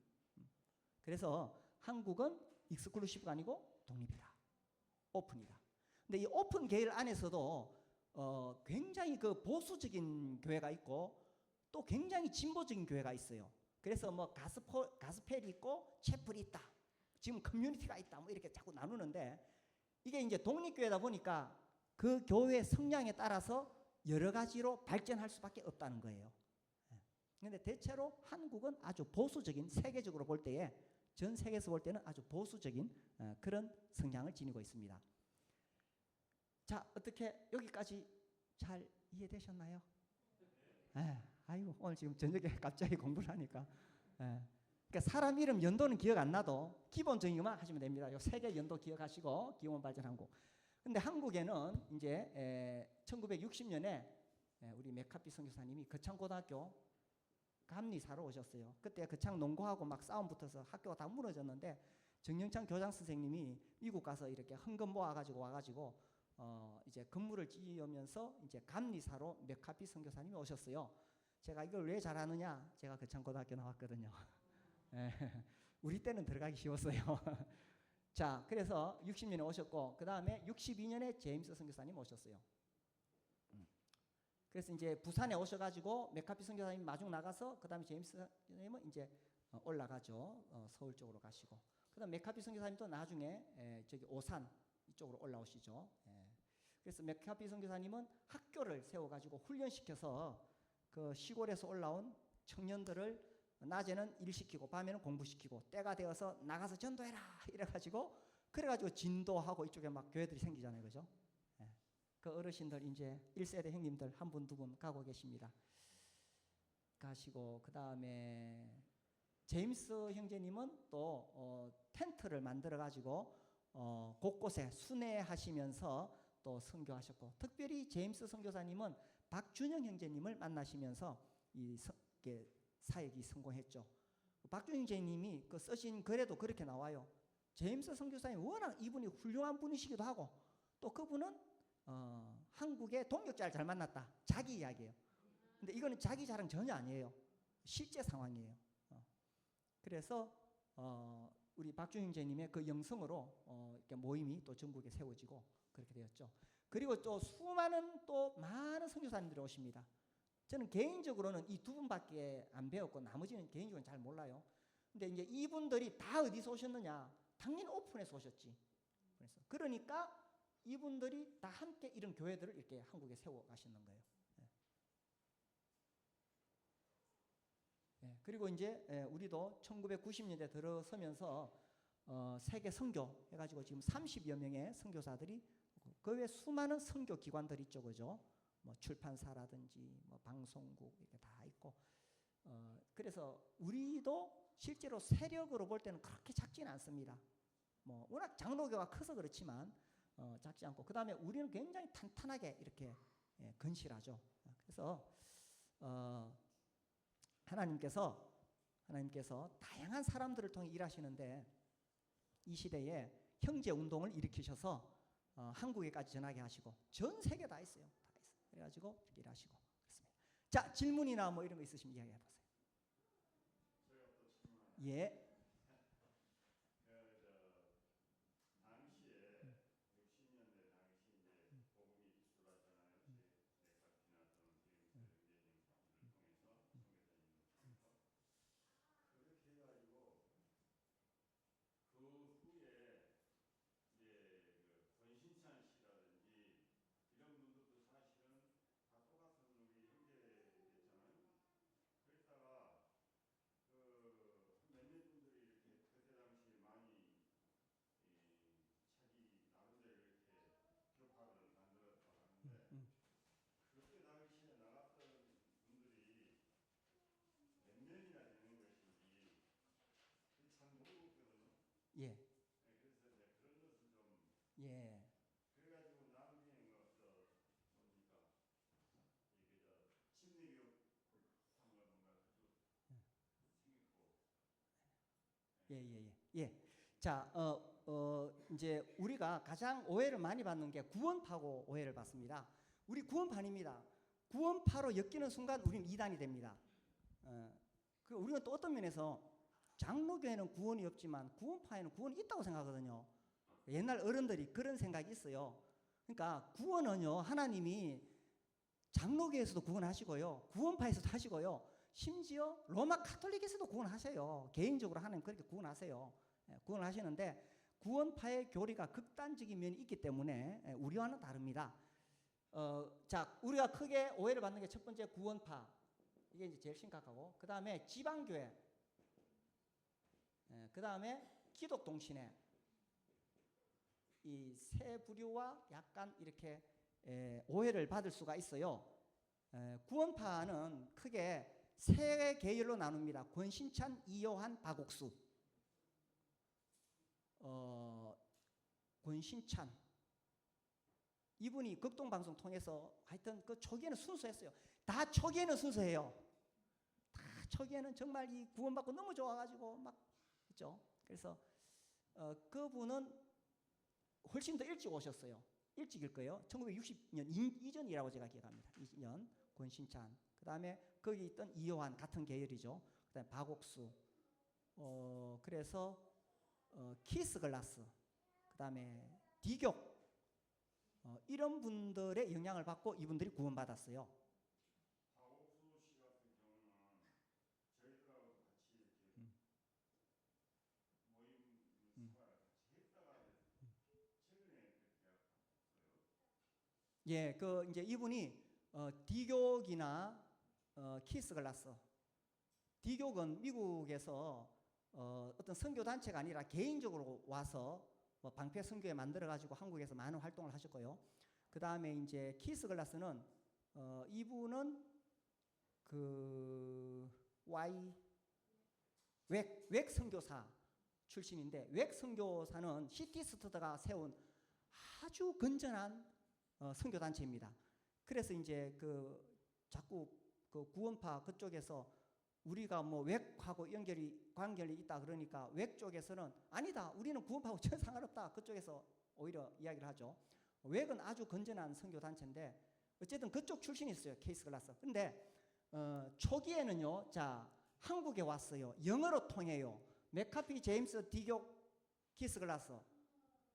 그래서 한국은 익스클루시브가 아니고 독립이다. 오픈이다. 근데 이 오픈 계열 안에서도 굉장히 그 보수적인 교회가 있고 또 굉장히 진보적인 교회가 있어요. 그래서 뭐 가스펠이 있고 채플이 있다. 지금 커뮤니티가 있다. 뭐 이렇게 자꾸 나누는데 이게 이제 독립교회다 보니까 그 교회 성향에 따라서 여러 가지로 발전할 수밖에 없다는 거예요. 그런데 대체로 한국은 아주 보수적인, 세계적으로 볼 때에 전 세계에서 볼 때는 아주 보수적인 그런 성향을 지니고 있습니다. 자, 어떻게 여기까지 잘 이해되셨나요? 아이고, 오늘 지금 저녁에 갑자기 공부를 하니까. 그러니까 사람 이름 연도는 기억 안 나도 기본적인 것만 하시면 됩니다. 요 세계 연도 기억하시고 기원 발전 한국. 근데 한국에는 이제 1960년에 우리 맥카피 선교사님이 거창고등학교 감리사로 오셨어요. 그때 거창 농고하고 막 싸움 붙어서 학교가 다 무너졌는데 정영창 교장 선생님이 미국 가서 이렇게 헌금 모아가지고 와가지고 이제 건물을 지으면서 이제 감리사로 맥카피 선교사님이 오셨어요. 제가 이걸 왜 잘하느냐? 제가 거창고등학교 나왔거든요. 우리 때는 들어가기 쉬웠어요. 자, 그래서 60년에 오셨고 그 다음에 62년에 제임스 선교사님 오셨어요. 그래서 이제 부산에 오셔가지고 맥카피 선교사님 마중 나가서 그 다음에 제임스 선생님은 이제 올라가죠. 서울 쪽으로 가시고 그 다음 맥카피 선교사님도 나중에 저기 오산 이쪽으로 올라오시죠. 그래서 맥카피 선교사님은 학교를 세워가지고 훈련시켜서 그 시골에서 올라온 청년들을 낮에는 일시키고 밤에는 공부시키고 때가 되어서 나가서 전도해라 이래가지고 그래가지고 진도하고 이쪽에 막 교회들이 생기잖아요. 그죠? 그 어르신들 이제 1세대 형님들 한 분, 두 분 가고 계십니다. 가시고 그 다음에 제임스 형제님은 또 텐트를 만들어가지고 곳곳에 순회하시면서 또 선교하셨고 특별히 제임스 선교사님은 박준영 형제님을 만나시면서 사역이 성공했죠. 박준영 형제님이 그 쓰신 글에도 그렇게 나와요. 제임스 선교사님 워낙 이분이 훌륭한 분이시기도 하고 또 그분은 한국의 동역자를 잘 만났다. 자기 이야기예요. 근데 이거는 자기 자랑 전혀 아니에요. 실제 상황이에요. 그래서 우리 박준영 형제님의 그 영성으로 이렇게 모임이 또 전국에 세워지고 그렇게 되었죠. 그리고 또 수많은 또 많은 선교사님들이 오십니다. 저는 개인적으로는 이 두 분밖에 안 배웠고 나머지는 개인적으로 잘 몰라요. 근데 이제 이분들이 다 어디서 오셨느냐? 당연히 오픈에서 오셨지. 그러니까 이분들이 다 함께 이런 교회들을 이렇게 한국에 세워 가시는 거예요. 그리고 이제 우리도 1990년대 들어서면서 세계 선교 해가지고 지금 30여 명의 선교사들이 그 외에 수많은 선교 기관들이 있죠, 그죠? 뭐 출판사라든지 뭐 방송국 이렇게 다 있고 그래서 우리도 실제로 세력으로 볼 때는 그렇게 작지는 않습니다. 뭐 워낙 장로교가 커서 그렇지만 작지 않고 그 다음에 우리는 굉장히 탄탄하게 이렇게 건실하죠. 그래서 하나님께서 다양한 사람들을 통해 일하시는데 이 시대에 형제 운동을 일으키셔서 한국에까지 전하게 하시고 전 세계 다 있어요. 그래가지고 이렇게 일하시고 그렇습니다. 자, 질문이나 뭐 이런 거 있으시면 이야기해 보세요. 제가 또 질문 하나. 예. 당시에 60년대 당시 이제 복음이 들어왔잖아요. 맥카피나 또는 제임스 형제님을 통해서 선교사님을 통해서 그렇게 해가지고 그 후에 이제 그 권신찬 씨라든지 이런 분들도 사실은 다 똑같은 우리 형제였잖아요. 그랬다가 그 몇몇 분들이 예. 자, 이제 우리가 가장 오해를 많이 받는 게 구원파고 오해를 받습니다. 우리 구원파입니다. 구원파로 엮이는 순간 우리는 이단이 됩니다. 우리는 또 어떤 면에서 장로교회는 구원이 없지만 구원파에는 구원이 있다고 생각하거든요. 옛날 어른들이 그런 생각이 있어요. 그러니까 구원은요, 하나님이 장로교에서도 구원하시고요, 구원파에서도 하시고요, 심지어 로마 카톨릭에서도 구원하세요. 개인적으로 하나님 그렇게 구원하세요. 구원하시는데 구원파의 교리가 극단적인 면이 있기 때문에 우리와는 다릅니다. 자, 우리가 크게 오해를 받는 게 첫 번째 구원파, 이게 이제 제일 심각하고, 그 다음에 지방교회, 그 다음에 기독동신회, 이 세 부류와 약간 이렇게 오해를 받을 수가 있어요. 구원파는 크게 세 계열로 나눕니다. 권신찬, 이요한, 박옥수. 권신찬 이분이 극동방송 통해서 하여튼 그 초기에는 순수했어요. 다 초기에는 순수해요. 다 초기에는 정말 이 구원받고 너무 좋아가지고 막 했죠. 그래서 그분은 훨씬 더 일찍 오셨어요. 일찍일 거예요. 1960년 이전이라고 제가 기억합니다. 20년 권신찬. 그 다음에 거기 있던 이요한 같은 계열이죠. 그 다음에 박옥수. 그래서 키스글라스. 그 다음에 디교. 이런 분들의 영향을 받고 이분들이 구원받았어요. 박옥수 씨 같은 경우는 저희들하고 같이 이렇게 모임 생활을 같이 했다가 최근에 그렇게 왔어요. 예, 그 이제 이분이 디교기나 키스글라스. 디교는 미국에서 어떤 선교 단체가 아니라 개인적으로 와서 뭐 방패 선교회 만들어 가지고 한국에서 많은 활동을 하셨고요. 그 다음에 이제 키스글라스는 이분은 그 웩 선교사 출신인데, 웩 선교사는 C.T. 스터드가 세운 아주 건전한 선교 단체입니다. 그래서 이제 자꾸 그 구원파 그쪽에서 우리가 뭐 웩하고 관계이 있다 그러니까 웩 쪽에서는 아니다, 우리는 구원파하고 전혀 상관없다, 그쪽에서 오히려 이야기를 하죠. 웩은 아주 건전한 선교 단체인데 어쨌든 그쪽 출신이 있어요, 키스글라스. 근데 초기에는요, 자, 한국에 왔어요. 영어로 통해요. 맥카피, 제임스, 디교, 키스글라스.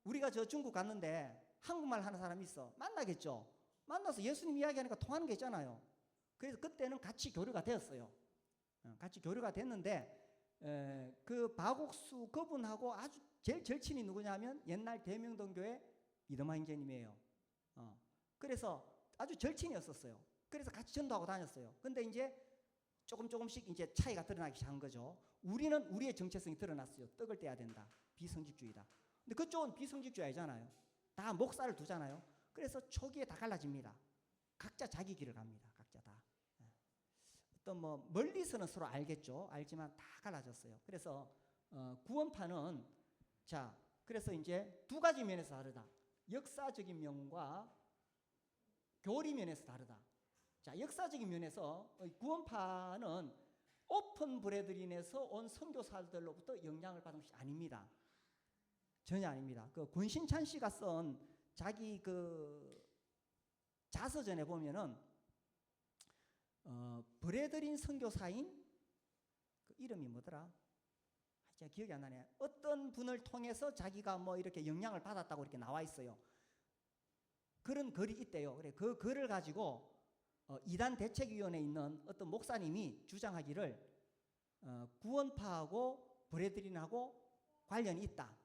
우리가 저 중국 갔는데 한국말 하는 사람이 있어. 만나겠죠. 만나서 예수님 이야기하니까 통하는 게 있잖아요. 그래서 그때는 같이 교류가 되었어요. 같이 교류가 됐는데 그 박옥수 그분하고 아주 제일 절친이 누구냐면 옛날 대명동교회 이더마 형제님이에요. 그래서 아주 절친이었었어요. 그래서 같이 전도하고 다녔어요. 근데 이제 조금씩 이제 차이가 드러나기 시작한 거죠. 우리는 우리의 정체성이 드러났어요. 떡을 떼야 된다. 비성직주의다. 근데 그쪽은 비성직주의 아니잖아요. 다 목사를 두잖아요. 그래서 초기에 다 갈라집니다. 각자 자기 길을 갑니다. 각자 다. 또 뭐 멀리서는 서로 알겠죠. 알지만 다 갈라졌어요. 그래서 구원파는 자, 그래서 이제 두 가지 면에서 다르다. 역사적인 면과 교리 면에서 다르다. 자, 역사적인 면에서 구원파는 오픈 브레드린에서 온 선교사들로부터 영향을 받은 것이 아닙니다. 전혀 아닙니다. 그 권신찬 씨가 쓴 자기 그 자서전에 보면은 브레드린 선교사인 그 이름이 뭐더라? 제가 기억이 안 나네. 어떤 분을 통해서 자기가 뭐 이렇게 영향을 받았다고 이렇게 나와 있어요. 그런 글이 있대요. 그래, 그 글을 가지고 이단 대책위원회에 있는 어떤 목사님이 주장하기를 구원파하고 브레드린하고 관련이 있다.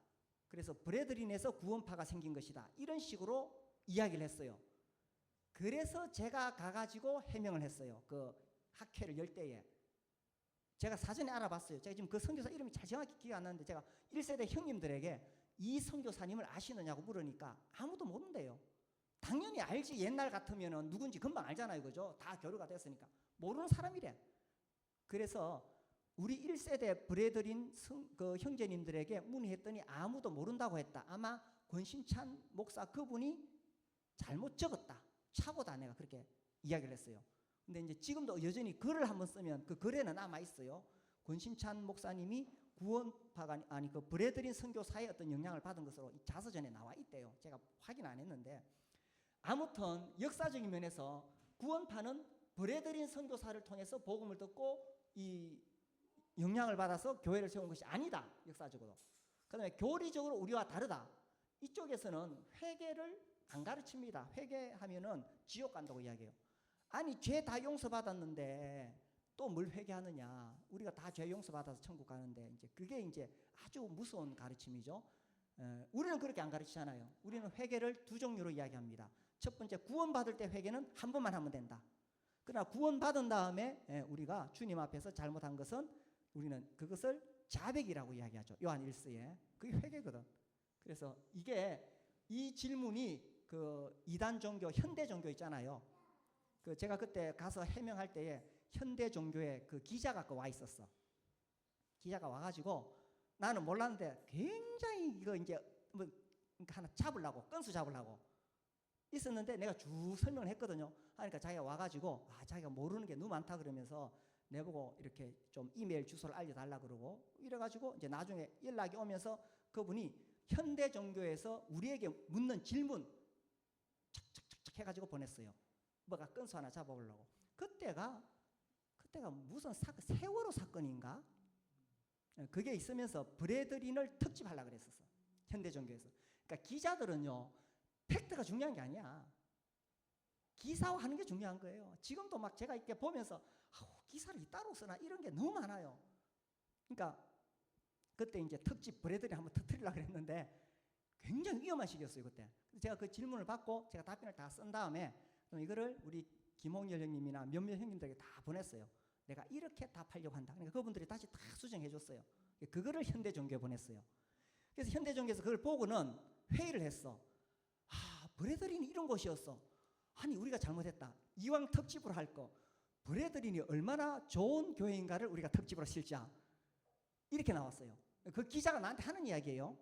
그래서 브레드린에서 구원파가 생긴 것이다. 이런 식으로 이야기를 했어요. 그래서 제가 가가지고 해명을 했어요. 그 학회를 열 때에. 제가 사전에 알아봤어요. 제가 지금 그 선교사 이름이 잘 정확히 기억이 안 나는데 제가 1세대 형님들에게 이 선교사님을 아시느냐고 물으니까 아무도 모른대요. 당연히 알지. 옛날 같으면 누군지 금방 알잖아요. 그죠? 다 교류가 됐으니까. 모르는 사람이래. 그래서 우리 1세대 브레드린 그 형제님들에게 문의했더니 아무도 모른다고 했다. 아마 권신찬 목사 그분이 잘못 적었다. 착오다. 내가 그렇게 이야기를 했어요. 근데 이제 지금도 여전히 글을 한번 쓰면 그 글에는 남아 있어요. 권신찬 목사님이 구원파가 아니 그 브레드린 선교사의 어떤 영향을 받은 것으로 이 자서전에 나와 있대요. 제가 확인 안 했는데 아무튼 역사적인 면에서 구원파는 브레드린 선교사를 통해서 복음을 듣고 이 영향을 받아서 교회를 세운 것이 아니다. 역사적으로. 그다음에 교리적으로 우리와 다르다. 이쪽에서는 회개를 안 가르칩니다. 회개하면은 지옥 간다고 이야기해요. 아니 죄 다 용서받았는데 또 뭘 회개하느냐? 우리가 다 죄 용서받아서 천국 가는데 이제 그게 이제 아주 무서운 가르침이죠. 우리는 그렇게 안 가르치잖아요. 우리는 회개를 두 종류로 이야기합니다. 첫 번째 구원받을 때 회개는 한 번만 하면 된다. 그러나 구원받은 다음에 우리가 주님 앞에서 잘못한 것은 우리는 그것을 자백이라고 이야기하죠. 요한 1서에. 그게 회개거든. 그래서 이게 이 질문이 그 이단 종교, 현대 종교 있잖아요. 그 제가 그때 가서 해명할 때에 현대 종교에 그 기자가 와 있었어. 기자가 와가지고 나는 몰랐는데 굉장히 이거 이제 뭐 하나 잡으려고 건수 잡으려고 있었는데 내가 쭉 설명을 했거든요. 하니까 자기가 와가지고 자기가 모르는 게 너무 많다 그러면서 내보고 이렇게 좀 이메일 주소를 알려달라 그러고 이래가지고 이제 나중에 연락이 오면서 그분이 현대 종교에서 우리에게 묻는 질문 착착착착 해가지고 보냈어요. 뭐가 건수 하나 잡아보려고. 그때가 무슨 세월호 사건인가? 그게 있으면서 브레드린을 특집하려고 그랬었어. 현대 종교에서. 그러니까 기자들은요. 팩트가 중요한 게 아니야. 기사화하는 게 중요한 거예요. 지금도 막 제가 이렇게 보면서 기사를 따로 쓰나 이런 게 너무 많아요. 그러니까 그때 이제 특집 브레드린 한번 터뜨리려고 그랬는데 굉장히 위험한 시기였어요. 그때. 제가 그 질문을 받고 제가 답변을 다 쓴 다음에 이거를 우리 김홍열 형님이나 몇몇 형님들에게 다 보냈어요. 내가 이렇게 답하려고 한다. 그러니까 그분들이 다시 다 수정해 줬어요. 그거를 현대 종교에 보냈어요. 그래서 현대 종교에서 그걸 보고는 회의를 했어. 브레드린이 이런 곳이었어. 아니 우리가 잘못했다. 이왕 특집으로 할 거 브레드린이 얼마나 좋은 교회인가를 우리가 특집으로 실자. 이렇게 나왔어요. 그 기자가 나한테 하는 이야기예요.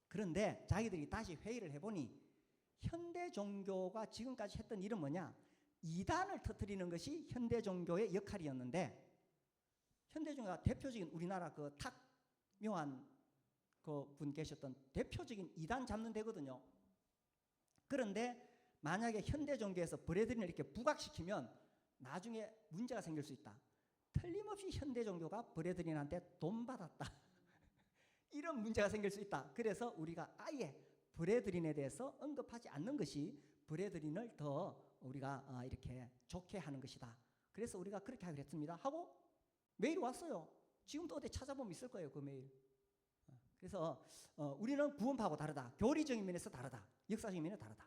그런데 자기들이 다시 회의를 해보니 현대 종교가 지금까지 했던 일은 뭐냐? 이단을 터뜨리는 것이 현대 종교의 역할이었는데 현대 종교가 대표적인 우리나라 그 탁묘한 그 분 계셨던 대표적인 이단 잡는 데거든요. 그런데 만약에 현대 종교에서 브레드린을 이렇게 부각시키면 나중에 문제가 생길 수 있다. 틀림없이 현대 종교가 브레드린한테 돈 받았다. 이런 문제가 생길 수 있다. 그래서 우리가 아예 브레드린에 대해서 언급하지 않는 것이 브레드린을 더 우리가 이렇게 좋게 하는 것이다. 그래서 우리가 그렇게 하기로 했습니다. 하고 메일이 왔어요. 지금도 어디 찾아보면 있을 거예요. 그 메일. 그래서 우리는 구원파하고 다르다. 교리적인 면에서 다르다. 역사적인 면에서 다르다.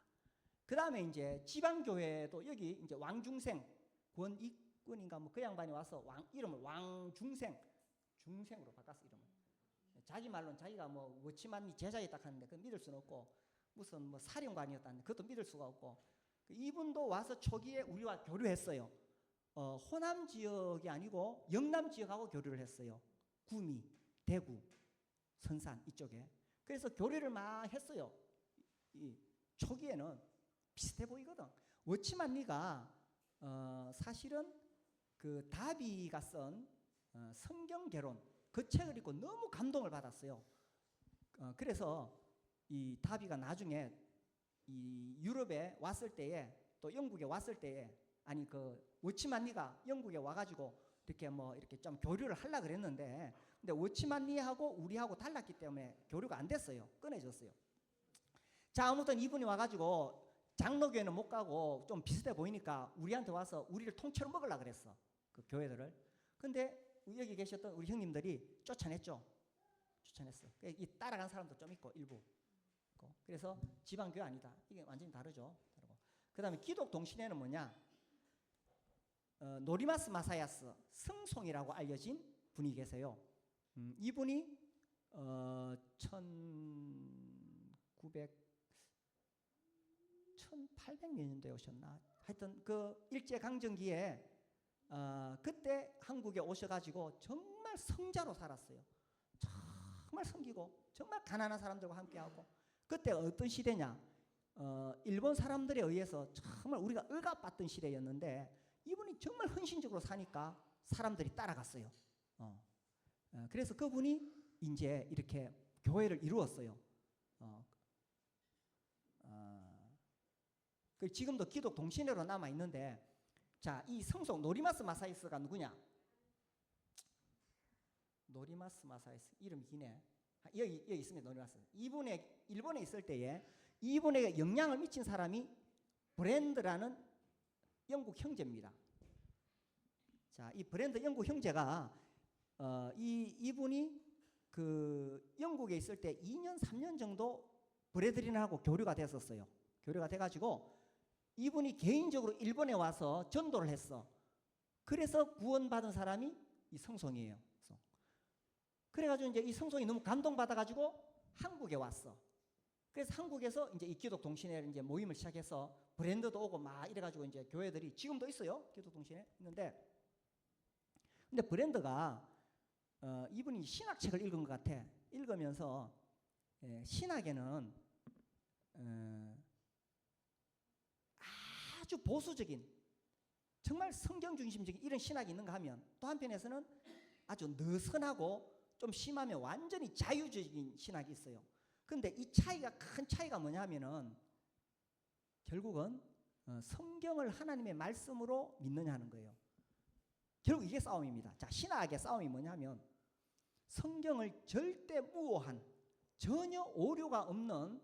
그 다음에 이제 지방교회도 여기 이제 왕중생 권익군인가 뭐 그 양반이 와서 이름을 왕중생 중생으로 바꿨어 이름을. 자기 말로는 자기가 뭐 워치만이 제자였다 하는데 그건 믿을 수는 없고 무슨 뭐 사령관이었다는데 그것도 믿을 수가 없고 이분도 와서 초기에 우리와 교류했어요. 호남 지역이 아니고 영남 지역하고 교류를 했어요. 구미, 대구, 선산 이쪽에. 그래서 교류를 막 했어요. 이 초기에는 비슷해 보이거든. 워치만리가 사실은 그 다비가 쓴 성경 개론 그 책을 읽고 너무 감동을 받았어요. 그래서 이 다비가 나중에 이 유럽에 왔을 때에 또 영국에 왔을 때에 아니 그 워치만리가 영국에 와가지고 이렇게 뭐 이렇게 좀 교류를 하려 그랬는데 근데 워치만리하고 우리하고 달랐기 때문에 교류가 안 됐어요. 끊어졌어요. 자 아무튼 이분이 와가지고 장로교회는 못 가고 좀 비슷해 보이니까 우리한테 와서 우리를 통째로 먹으려고 그랬어. 그 교회들을. 근데 여기 계셨던 우리 형님들이 쫓아냈죠. 쫓아냈어. 이 따라간 사람도 좀 있고 일부. 그래서 지방교회 아니다. 이게 완전히 다르죠. 그 다음에 기독동신회는 뭐냐? 노리마스 마사야스 성송이라고 알려진 분이 계세요. 이분이 1800몇 년도에 오셨나? 하여튼 그 일제강점기에 그때 한국에 오셔가지고 정말 성자로 살았어요. 정말 섬기고 정말 가난한 사람들과 함께하고 그때 어떤 시대냐? 일본 사람들에 의해서 정말 우리가 억압받던 시대였는데 이분이 정말 헌신적으로 사니까 사람들이 따라갔어요. 그래서 그분이 이제 이렇게 교회를 이루었어요. 지금도 기독 동신회로 남아 있는데, 자, 이 성소 노리마스 마사이스가 누구냐? 노리마스 마사이스 이름 기네. 여기 있습니다. 노리마스. 이분의 일본에 있을 때에 이분에게 영향을 미친 사람이 브랜드라는 영국 형제입니다. 자, 이 브랜드 영국 형제가 이분이 그 영국에 있을 때 2년 3년 정도 브레드린하고 교류가 됐었어요. 교류가 돼가지고 이분이 개인적으로 일본에 와서 전도를 했어. 그래서 구원받은 사람이 이 성송이에요. 그래가지고 이제 이 성송이 너무 감동받아가지고 한국에 왔어. 그래서 한국에서 이제 이 기독 동신회 이제 모임을 시작해서 브랜드도 오고 막 이래가지고 이제 교회들이 지금도 있어요. 기독 동신회 있는데, 근데 브랜드가 이분이 신학책을 읽은 것 같아. 읽으면서 신학에는 아주 보수적인, 정말 성경 중심적인 이런 신학이 있는가 하면, 또 한편에서는 아주 느슨하고 좀 심하면 완전히 자유적인 신학이 있어요. 근데 이 차이가, 큰 차이가 뭐냐 하면은 결국은 성경을 하나님의 말씀으로 믿느냐 하는 거예요. 결국 이게 싸움입니다. 자, 신학의 싸움이 뭐냐 하면 성경을 절대 무오한, 전혀 오류가 없는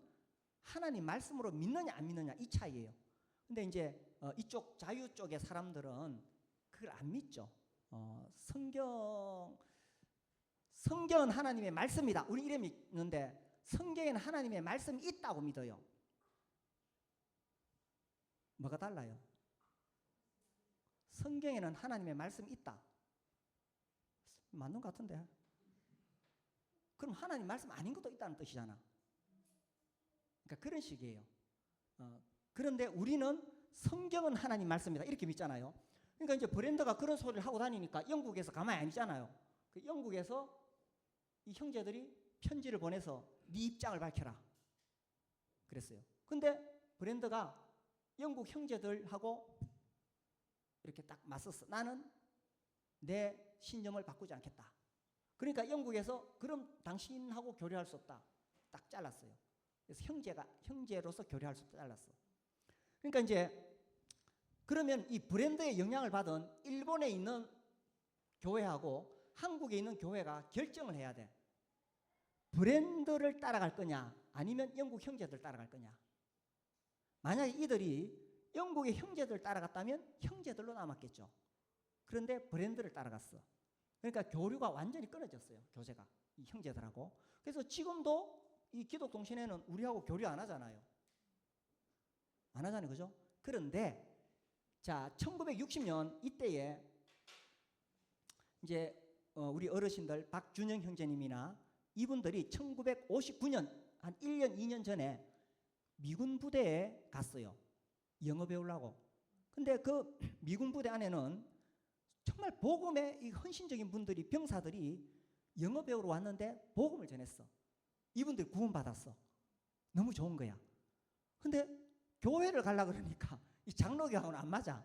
하나님 말씀으로 믿느냐 안 믿느냐, 이 차이예요. 근데 이제 이쪽 자유 쪽의 사람들은 그걸 안 믿죠. 성경은 하나님의 말씀이다. 우리 이래 믿는데 성경에는 하나님의 말씀이 있다고 믿어요. 뭐가 달라요? 성경에는 하나님의 말씀이 있다. 맞는 것 같은데. 그럼 하나님 말씀 아닌 것도 있다는 뜻이잖아. 그러니까 그런 식이에요. 그런데 우리는 성경은 하나님 말씀이다 이렇게 믿잖아요. 그러니까 이제 브랜드가 그런 소리를 하고 다니니까 영국에서 가만히 안 있잖아요. 그 영국에서 이 형제들이 편지를 보내서 네 입장을 밝혀라 그랬어요. 근데 브랜드가 영국 형제들하고 이렇게 딱 맞섰어. 나는 내 신념을 바꾸지 않겠다. 그러니까 영국에서 그럼 당신하고 교류할 수 없다. 딱 잘랐어요. 그래서 형제로서 교류할 수 없다 잘랐어. 그러니까 이제 그러면 이 브랜드의 영향을 받은 일본에 있는 교회하고 한국에 있는 교회가 결정을 해야 돼. 브랜드를 따라갈 거냐 아니면 영국 형제들 따라갈 거냐. 만약에 이들이 영국의 형제들 따라갔다면 형제들로 남았겠죠. 그런데 브랜드를 따라갔어. 그러니까 교류가 완전히 끊어졌어요. 교제가 이 형제들하고. 그래서 지금도 이 기독 동신회는 우리하고 교류 안 하잖아요. 안 하잖아요. 그죠? 그런데 자, 1960년 이때에 이제 우리 어르신들 박준영 형제님이나 이분들이 1959년 한 1년 2년 전에 미군 부대에 갔어요. 영어 배우려고. 근데 그 미군 부대 안에는 정말 복음에 이 헌신적인 분들이, 병사들이 영어 배우러 왔는데 복음을 전했어. 이분들 구원받았어. 너무 좋은 거야. 근데 교회를 가려고 그러니까 이 장로교하고는 안 맞아.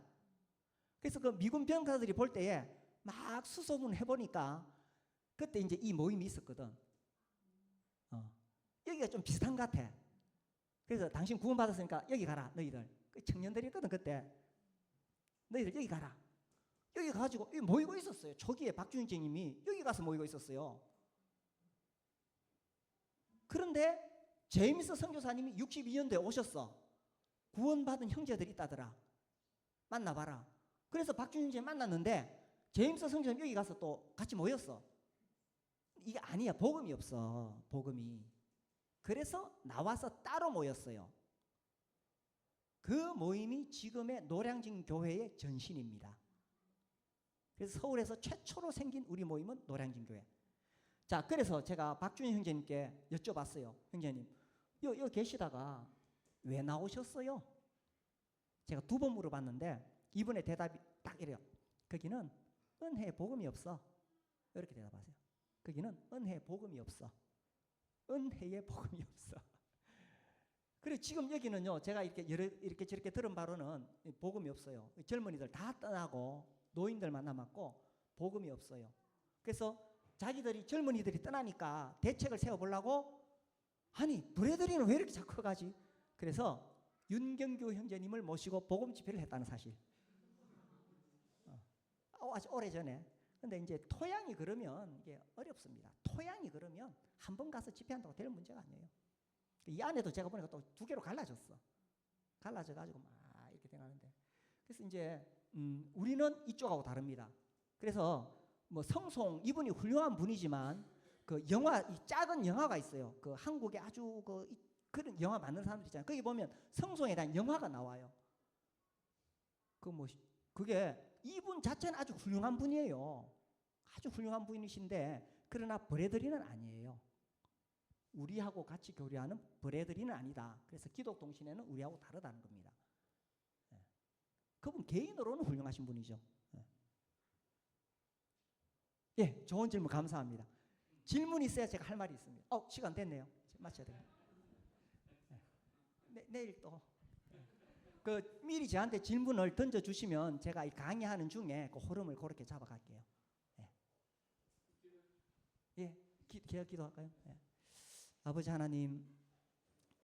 그래서 그 미군 병사들이 볼 때에 막 수소문 해보니까 그때 이제 이 모임이 있었거든. 여기가 좀 비슷한 것 같아. 그래서 당신 구원받았으니까 여기 가라, 너희들. 그 청년들이었거든, 그때. 너희들 여기 가라. 여기 가가지고 모이고 있었어요. 초기에 박준희님이 여기 가서 모이고 있었어요. 그런데 제임스 선교사님이 62년도에 오셨어. 구원받은 형제들이 있다더라. 만나봐라. 그래서 박준희 만났는데 제임스 선교사님 여기 가서 또 같이 모였어. 이게 아니야. 복음이 없어. 복음이. 그래서 나와서 따로 모였어요. 그 모임이 지금의 노량진 교회의 전신입니다. 그래서 서울에서 최초로 생긴 우리 모임은 노량진 교회. 자, 그래서 제가 박준희 형제님께 여쭤봤어요. 형제님, 여기 계시다가 왜 나오셨어요? 제가 2번 물어봤는데 이분의 대답이 딱 이래요. 거기는 은혜의 복음이 없어. 이렇게 대답하세요. 거기는 은혜의 복음이 없어. 은혜의 복음이 없어. 그리고 지금 여기는요, 제가 이렇게 저렇게 들은 바로는 복음이 없어요. 젊은이들 다 떠나고 노인들만 남았고 복음이 없어요. 그래서 자기들이 젊은이들이 떠나니까 대책을 세워보려고 아니 브래들리는 왜 이렇게 자꾸 가지? 그래서 윤경규 형제님을 모시고 복음 집회를 했다는 사실. 아주 오래전에. 근데 이제 토양이 그러면 이게 어렵습니다. 토양이 그러면 한 번 가서 집회한다고 될 문제가 아니에요. 이 안에도 제가 보니까 또 두 개로 갈라졌어. 갈라져가지고 막 이렇게 돼가는데. 그래서 이제 우리는 이쪽하고 다릅니다. 그래서 뭐 성송 이분이 훌륭한 분이지만 그 영화 이 작은 영화가 있어요. 그 한국에 아주 그런 영화 만든 사람들 있잖아요. 거기 보면 성송에 대한 영화가 나와요. 그 뭐 그게 이분 자체는 아주 훌륭한 분이에요. 아주 훌륭한 분이신데 그러나 브래들리는 아니에요. 우리하고 같이 교류하는 브래들리는 아니다. 그래서 기독동신회는 우리하고 다르다는 겁니다. 그분 개인으로는 훌륭하신 분이죠. 예, 좋은 질문 감사합니다. 질문이 있어야 제가 할 말이 있습니다. 시간 됐네요. 마쳐야 돼요. 내일 또 미리 저한테 질문을 던져주시면 제가 이 강의하는 중에 그 흐름을 그렇게 잡아갈게요. 예, 기도할까요? 예. 아버지 하나님,